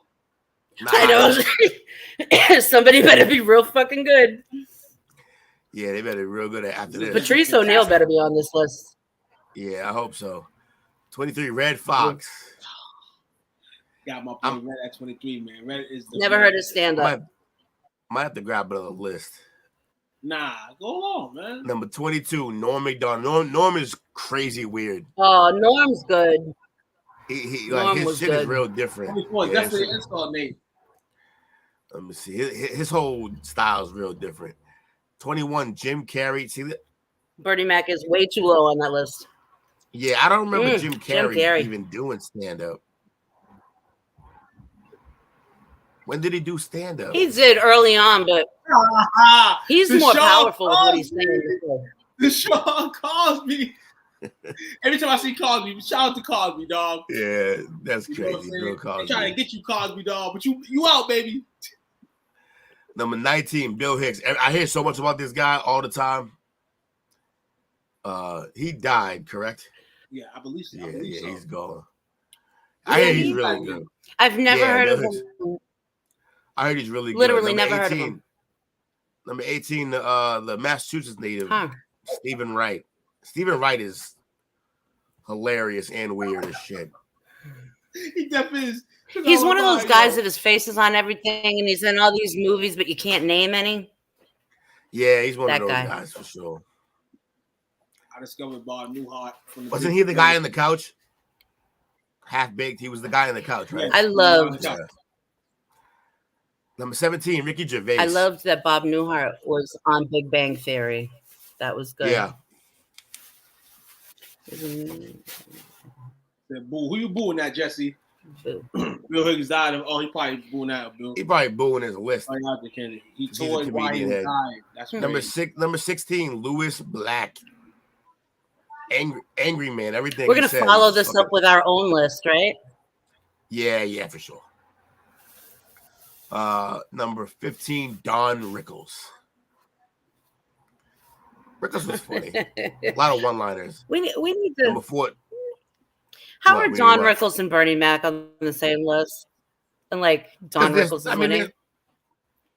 Nah. I know. Somebody better be real fucking good. Yeah, they better be real good after this. Patrice O'Neal better be on this list. Yeah, I hope so. 23, Red Fox. Got my point. Red at 23, man. Red is the never heard of stand up. Might have to grab another list. Nah, go on, man. Number 22, Norm Macdonald. Norm is crazy weird. Oh, Norm's good. He like his shit is real different. 24, definitely install Nate. Let me see. His whole style is real different. 21, Jim Carrey. See that? Bernie Mac is way too low on that list. Yeah, I don't remember Jim Carrey even doing stand-up. When did he do stand-up? He did early on, but he's more powerful with what he's saying. The Sean Cosby. Every time I see Cosby, shout out to Cosby, dog. Yeah, that's crazy. They're trying to get you, Cosby, dog, but you out, baby. Number 19, Bill Hicks. I hear so much about this guy all the time. He died, correct? Yeah, I believe so. Yeah, he's gone. I hear he's really good. I've never heard of him. I heard he's really good. Literally never heard of him. Number 18, the Massachusetts native, Stephen Wright. Stephen Wright is hilarious and weird as shit. He definitely is. He's one of those guys that his face is on everything, and he's in all these movies, but you can't name any. Yeah, he's one of those guys for sure. I discovered Bob Newhart. Wasn't he the guy on the couch? Half baked. He was the guy on the couch, right? I loved. Number 17, Ricky Gervais. I loved that Bob Newhart was on Big Bang Theory. That was good. Yeah. Boo. Who you booing at, Jesse? Boo. Bill Higgins died. He probably booing out. Bill. He probably booing his list. He told why he died. That's number 16, Lewis Black. Angry man. Everything. We're gonna follow this up with our own list, right? Yeah, for sure. Number 15, Don Rickles. Rickles was funny. A lot of one-liners. We need to. Number 4. How are Don Rickles and Bernie Mac on the same list? And like Don Rickles is winning.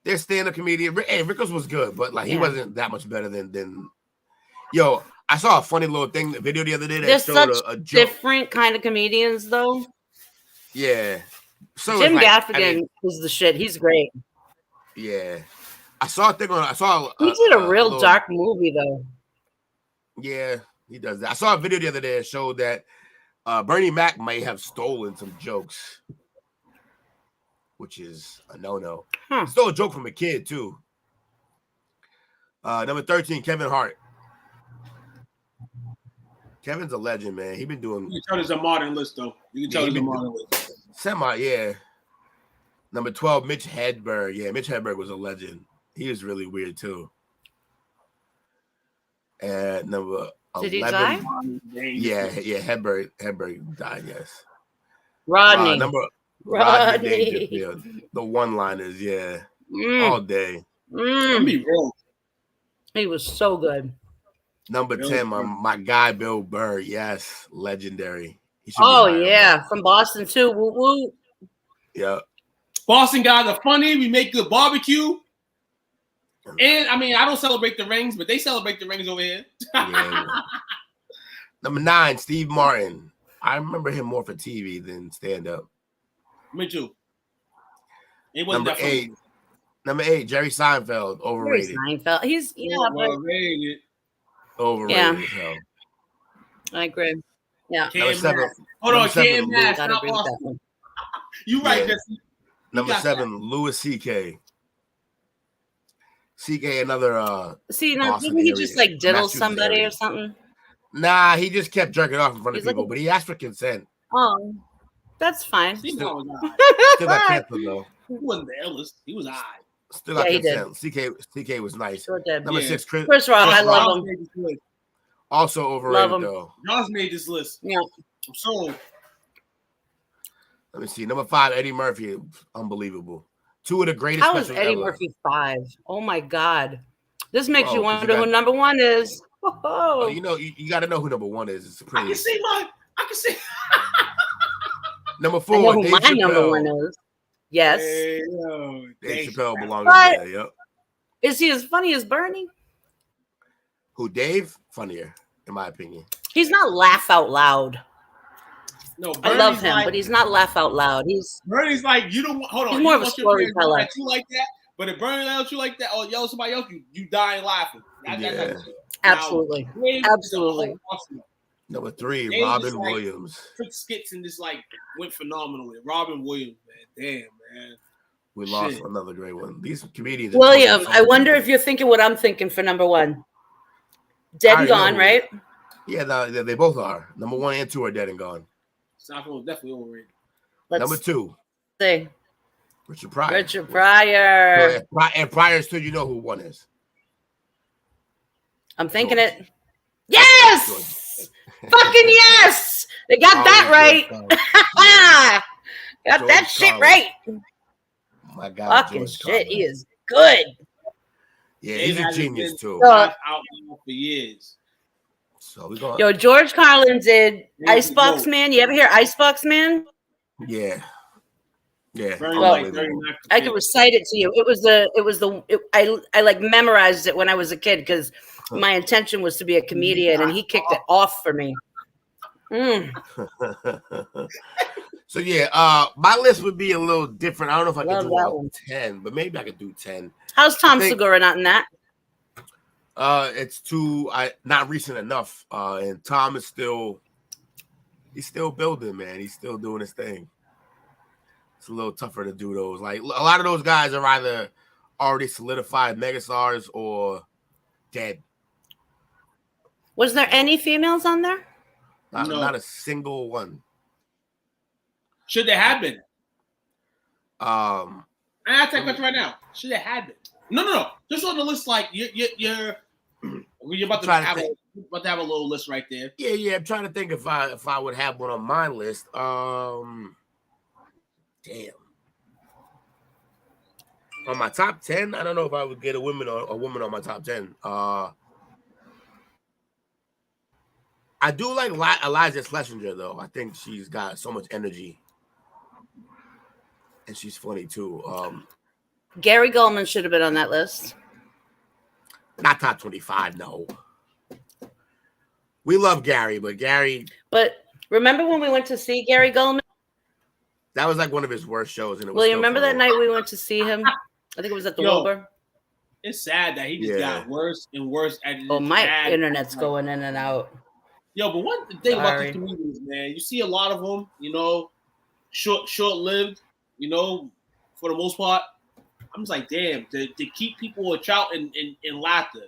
They're stand-up comedian. Hey, Rickles was good, but like he wasn't that much better than. Yo, I saw a funny little video the other day that showed a joke. Different kind of comedians, though. Yeah. So Jim Gaffigan is the shit. He's great. Yeah. I saw a thing on. He did a real dark movie, though. Yeah, he does that. I saw a video the other day that showed that Bernie Mac may have stolen some jokes, which is a no-no. Stole a joke from a kid, too. Number 13, Kevin Hart. Kevin's a legend, man. He been doing. You can tell it's a modern list, though. You can tell it's a modern list. Yeah. Number 12, Mitch Hedberg. Yeah, Mitch Hedberg was a legend. He was really weird, too. And number 11. Did he die? Yeah, Hedberg died, yes. Rodney. Rodney. The one-liners, yeah. All day. Be real. He was so good. Number 10, my guy Bill Burr. Yes, legendary. From Boston too. Woo woo. Yeah. Boston guys are funny. We make good barbecue. And I mean, I don't celebrate the rings, but they celebrate the rings over here. Yeah. Number 9, Steve Martin. I remember him more for TV than stand-up. Me too. Number 8, Jerry Seinfeld. Overrated. Jerry Seinfeld. He's overrated. Overrated as hell. I agree. Yeah. Number 7. Hold on, Cam Nash, not Austin. You right, Jesse. Number 7, Louis C.K. C.K. another. Didn't he just like diddle somebody or something? Nah, he just kept jerking off in front of people, but he asked for consent. Oh, that's fine. Still got canceled though. He wasn't the illest. He was high. Still got consent. CK was nice. Sure did. Number 6, Chris Rock. I love him. Also overrated though. Josh made this list. Yeah. I'm sold. Let me see. Number 5, Eddie Murphy. Unbelievable. 2 of the greatest. How is Eddie Murphy 5? Oh my God. This makes you wonder who number 1 is. Oh, you got to know who number 1 is. It's pretty. I can see. Number 4, I know who Dave my Chappelle. number 1 is. Yes. Dave Chappelle belongs there. Yep. Is he as funny as Bernie? Who, Dave? Funnier, in my opinion. He's not laugh out loud. No, I love him, but he's not laugh out loud. Bernie's like, you don't hold on. He's more of a storyteller. You like that, but if Bernie yells you like that, or yell somebody else, you dying laughing. Absolutely. Absolutely. Number 3, Robin Williams. Took skits and just like went phenomenal with Robin Williams, man. Damn, man. We lost another great one. These comedians. William, I wonder if you're thinking what I'm thinking for number 1. Dead and Gone, right? Yeah, they both are. Number 1 and 2 are dead and gone. Seinfeld definitely overrated. Number 2. Say. Richard Pryor. Richard Pryor. And Pryor's 2, you know who 1 is. I'm thinking it. Yes! Fucking yes! They got that right. Got that shit right. My God. Fucking shit. He is good. Yeah, he's a genius too. Out for years. So we going. Yo, George Carlin did Icebox Man. You ever hear Icebox Man? Yeah. Yeah, I can recite it to you. I like memorized it when I was a kid because my intention was to be a comedian, and he kicked it off for me. So yeah, my list would be a little different. I don't know if I could do all 10, but maybe I could do 10. How's Tom Segura not in that? It's not recent enough. And Tom is he's still building, man. He's still doing his thing. It's a little tougher to do those. Like a lot of those guys are either already solidified megastars or dead. Was there any females on there? Not a single one. Should there have been? I ask that question right now. Should there have been? No. Just on the list, like you're about to have a little list right there. Yeah. I'm trying to think if I would have one on my list. Damn. On my top 10, I don't know if I would get a woman on my top 10. I do like Iliza Schlesinger though. I think she's got so much energy, and she's funny too. Gary Goldman should have been on that list. Not top 25, no. We love Gary, but But remember when we went to see Gary Goldman? That was like one of his worst shows. And Well, you remember that night we went to see him? I think it was at the Wilbur. It's sad that he just got worse and worse. My internet's going in and out. Yo, but one thing about these comedians, man, you see a lot of them, short-lived, for the most part. I'm just like, damn, to keep people a trout and laughter.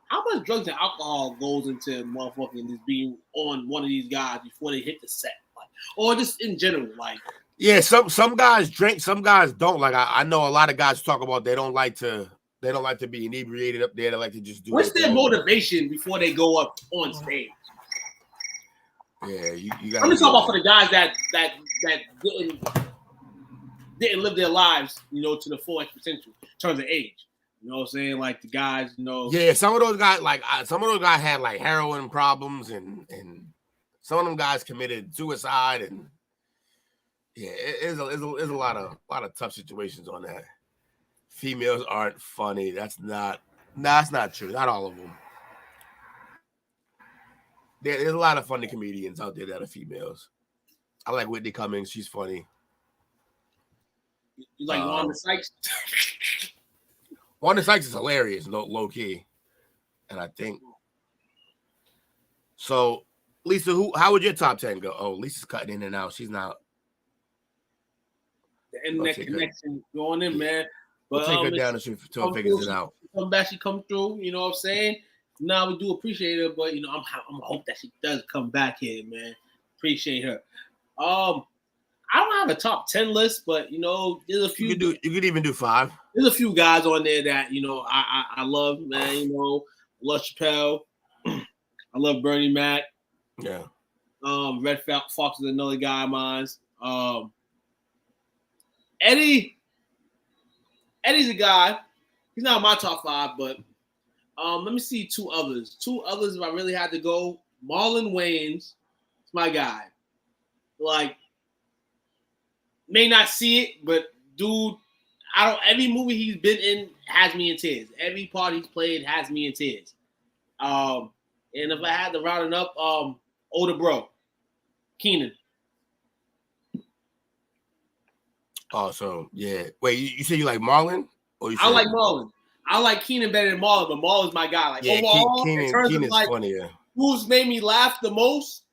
How much drugs and alcohol goes into motherfucking just being on one of these guys before they hit the set, or just in general, Yeah, some guys drink, some guys don't. Like I know a lot of guys talk about they don't like to be inebriated up there. They like to just do. What's their motivation before they go up on stage? Yeah, you I'm just talking about for the guys that didn't live their lives, to the fullest potential in terms of age. You know what I'm saying? Like the guys, Yeah, some of those guys, had like heroin problems, and some of them guys committed suicide, and yeah, it's a lot of tough situations on that. Females aren't funny. That's not true. Not all of them. There's a lot of funny comedians out there that are females. I like Whitney Cummings. She's funny. You like Wanda Sykes? Wanda Sykes is hilarious, low key. And I think so. Lisa, how would your top 10 go? Oh, Lisa's cutting in and out. She's not. The internet connection going in, man. But we'll take her down until she figures it out. Come back, she come through. You know what I'm saying? Now we do appreciate her, but I'm hope that she does come back here, man. Appreciate her. I don't have a top 10 list, but there's a few. You could even do 5. There's a few guys on there that I love, man. Love Chappelle. I love Bernie Mac. Yeah. Red Fox is another guy of mine. Eddie's a guy. He's not my top 5, but let me see 2 others. 2 others, if I really had to go, Marlon Wayans is my guy. May not see it, but dude, every movie he's been in has me in tears. Every part he's played has me in tears. And if I had to round it up, older bro, Keenan. Oh, so yeah. Wait, you said you like Marlon? I like Marlon. I like Keenan better than Marlon, but Marlon's my guy. Overall, Keenan's funnier. Who's made me laugh the most?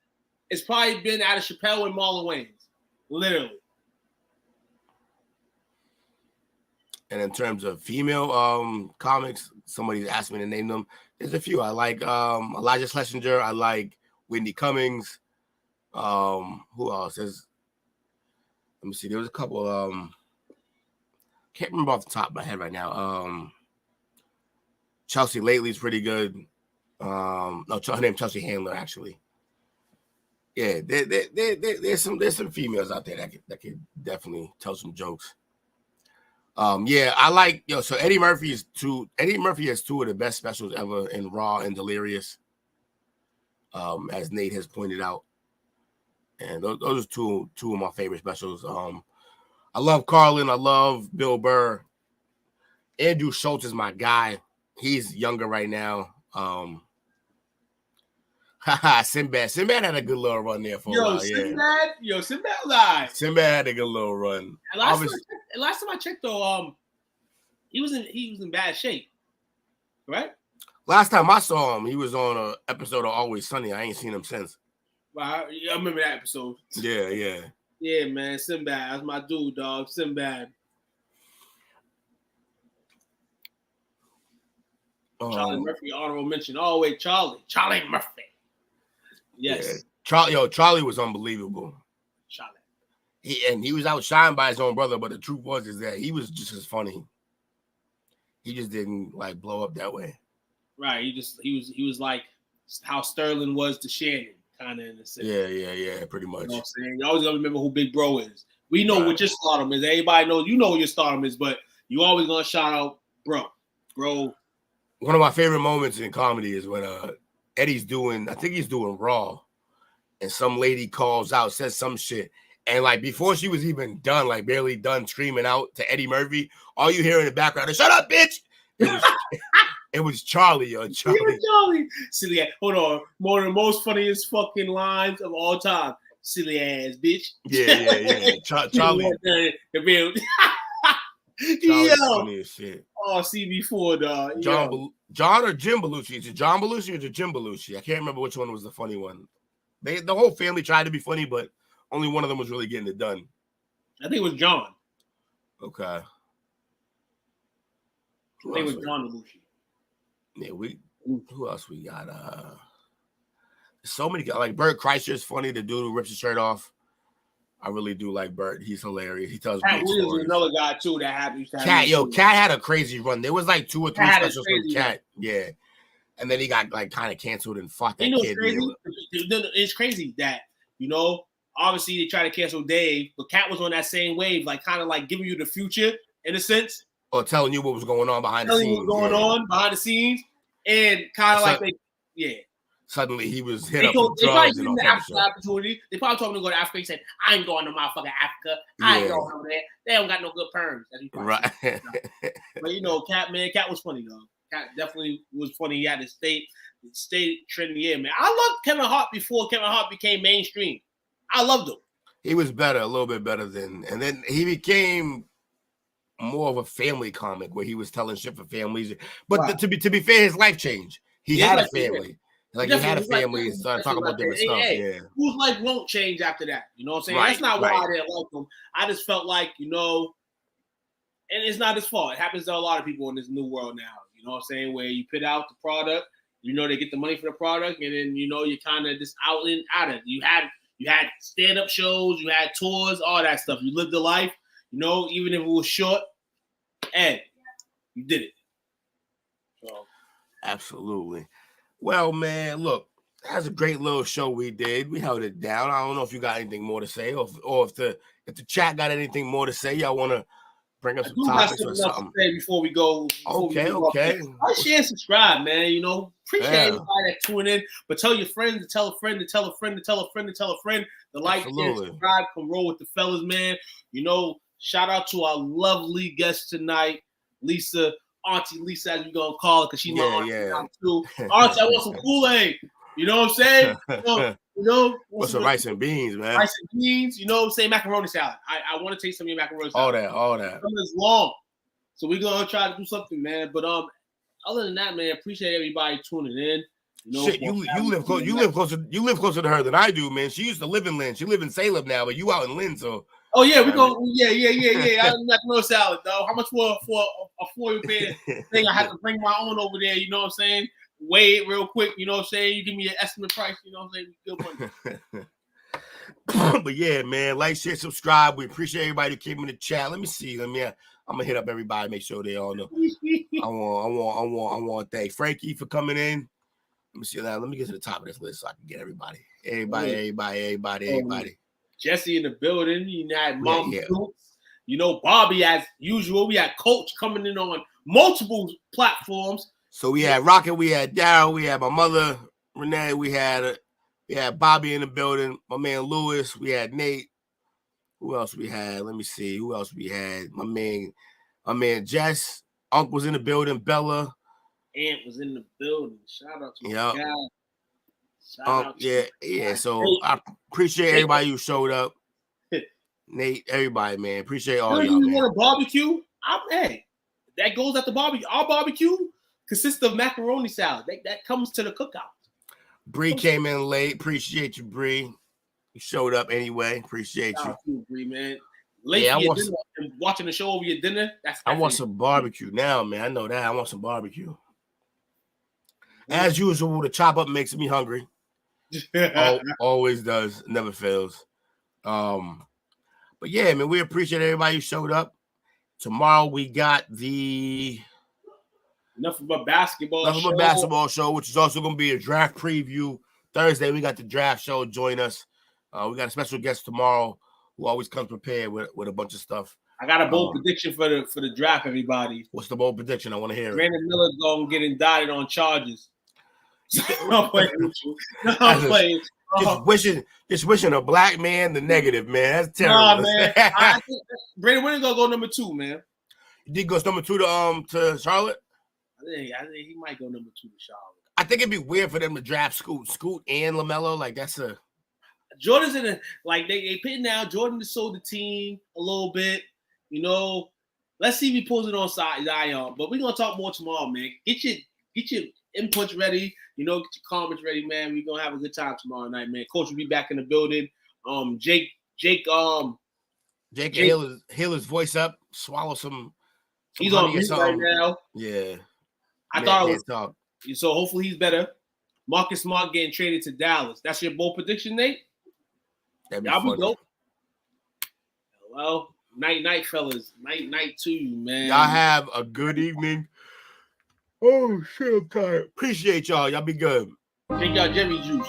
It's probably been out of Chappelle and Marlon Wayans. Literally. And in terms of female comics, somebody asked me to name them. There's a few. I like Iliza Schlesinger. I like Whitney Cummings. Who else? Let me see. There was a couple. Can't remember off the top of my head right now. Chelsea Lately's pretty good. No, her name's Chelsea Handler, actually. Yeah, there's some females out there that could definitely tell some jokes. Yeah, I like so Eddie Murphy has 2 of the best specials ever in Raw and Delirious. As Nate has pointed out. And those are two of my favorite specials. I love Carlin. I love Bill Burr. Andrew Schultz is my guy. He's younger right now. Sinbad. Sinbad had a good little run there for a while. Sinbad live. Sinbad had a good little run. Last time I checked, though, he was in bad shape, right? Last time I saw him, he was on an episode of Always Sunny. I ain't seen him since. I remember that episode. Yeah, man. Sinbad, that's my dude, dog. Sinbad. Charlie Murphy, honorable mention. Oh wait, Charlie Murphy. Yes. Yeah. Charlie was unbelievable. He was outshined by his own brother, but the truth is that he was just as funny. He just didn't like blow up that way. Right. He was like how Sterling was to Shannon, kind of in a sense. Yeah, pretty much. You know what I'm saying? You always gotta remember who Big Bro is. We know what your stardom is. Everybody knows you know what your stardom is, but you always gonna shout out bro. One of my favorite moments in comedy is when Eddie's doing Raw, and some lady calls out, says some shit, and like before she was even done, like barely done screaming out to Eddie Murphy, all you hear in the background is "Shut up, bitch!" It was Charlie, yo. Charlie. Silly ass. Hold on. One of the most funniest fucking lines of all time. Silly ass bitch. Yeah. Charlie. Charlie's funny as shit. Oh, CB4, dog. John or Jim Belushi? Is it John Belushi or is it Jim Belushi? I can't remember which one was the funny one. The whole family tried to be funny, but only one of them was really getting it done. I think it was John. Okay. I think it was John Belushi. Yeah, who else we got? So many guys. Like Bert Kreischer is funny. The dude who rips his shirt off. I really do like Bert. He's hilarious. He tells Cat great Williams stories. Is another guy too that happened. Cat had a crazy run. There was like 2 or 3 specials from Cat. Yeah, and then he got like kind of canceled and fought that kid. It's crazy that obviously they try to cancel Dave, but Cat was on that same wave, like kind of like giving you the future in a sense, or telling you what was going on behind the scenes, and kind of like Suddenly he was hit up with drugs and all that shit. They probably told him to go to Africa. He said, "I ain't going to motherfucking Africa. I ain't going over there. They don't got no good perms." Right. But Cat was funny though. Cat definitely was funny. He had to stay trending. Yeah, man. I loved Kevin Hart before Kevin Hart became mainstream. I loved him. He was better, a little bit better and then he became more of a family comic where he was telling shit for families. But to be fair, his life changed. He had a family. Like he had a family and started talking about different stuff. Whose life won't change after that? You know what I'm saying? That's not why I didn't like him. I just felt like, and it's not his fault. It happens to a lot of people in this new world now. You know what I'm saying? Where you put out the product, they get the money for the product, and then you kind of just out of it. You had stand-up shows, you had tours, all that stuff. You lived the life, even if it was short, and you did it. So absolutely. Well, man, look, that's a great little show we did. We held it down. I don't know if you got anything more to say, or if the chat got anything more to say. Y'all want to bring up some topics or something? To say before we go. Okay. Like, share and subscribe, man. Appreciate everybody that tune in. But tell your friends to tell a friend to tell a friend to tell a friend to tell a friend. The like, share, subscribe, come roll with the fellas, man. Shout out to our lovely guest tonight, Lisa. Auntie Lisa, as you gonna call her, because she's my auntie too. Auntie, I want some Kool-Aid. You know what I'm saying? What's some rice and beans, man? Rice and beans, say macaroni salad. I want to taste some of your macaroni salad. All that. It's long. So we're gonna try to do something, man. But other than that, man, appreciate everybody tuning in. Shit, you live closer to her than I do, man. She used to live in Lynn. She live in Salem now, but you out in Lynn, so. Oh yeah, we go. Yeah. I'm not no salad, though. How much for a foil pan thing? I had to bring my own over there. You know what I'm saying? Weigh it real quick. You know what I'm saying? You give me an estimate price. You know what I'm saying? Good money. But yeah, man, like, share, subscribe. We appreciate everybody who came in the chat. Let me see. I'm gonna hit up everybody, make sure they all know. I want to thank Frankie for coming in. Let me see that. Let me get to the top of this list so I can get everybody. Everybody. Jesse in the building. You had Mom Brooks. Bobby as usual. We had Coach coming in on multiple platforms. So we had Rocket, we had Daryl, we had my mother, Renee, we had Bobby in the building, my man Lewis, we had Nate, Who else we had? Let me see. Who else we had? My man Jess. Unc was in the building. Bella. Ant was in the building. Shout out to my guy. Shout out to yeah. So I appreciate everybody who showed up. Nate, everybody, man. Appreciate all y'all, man. Want a barbecue? Hey, that goes at the barbecue. Our barbecue consists of macaroni salad. That comes to the cookout. Bree came in late. Appreciate you, Bree. You showed up anyway. Appreciate you. Bree, man. Late for your dinner and watching the show over your dinner. I want some barbecue now, man. I know that. I want some barbecue. As usual, the chop up makes me hungry. Always does. Never fails. But yeah, man, we appreciate everybody who showed up. Tomorrow we got the Enough of a basketball show, which is also going to be a draft preview. Thursday we got the draft show. Join us. We got a special guest tomorrow who always comes prepared with a bunch of stuff. I got a bold prediction for the draft, everybody. What's the bold prediction? I want to hear it. Brandon Miller going to get indicted on charges. I'm playing with you. No, I'm playing. Just wishing a black man the negative, man. That's terrible. Nah, man. I think Brandon Williams gonna go number 2, man. You think he goes number 2 to Charlotte? I think he might go number 2 to Charlotte. I think it'd be weird for them to draft Scoot and LaMelo. Like that's a Jordan's in a they pitting now. Jordan has sold the team a little bit. You know, let's see if he pulls it on Zion. But we're gonna talk more tomorrow, man. Get your inputs ready. You know, get your comments ready, man. We're gonna have a good time tomorrow night, man. Coach will be back in the building. Jake heal his voice up, swallow some he's on mute right now. Yeah. I thought it was talk. So hopefully he's better. Marcus Smart getting traded to Dallas. That's your bold prediction, Nate? That'd be dope. Well, night, fellas. Night to you, man. Y'all have a good evening. Oh shit, I'm tired. Appreciate y'all. Y'all be good. Drink y'all Jimmy juice.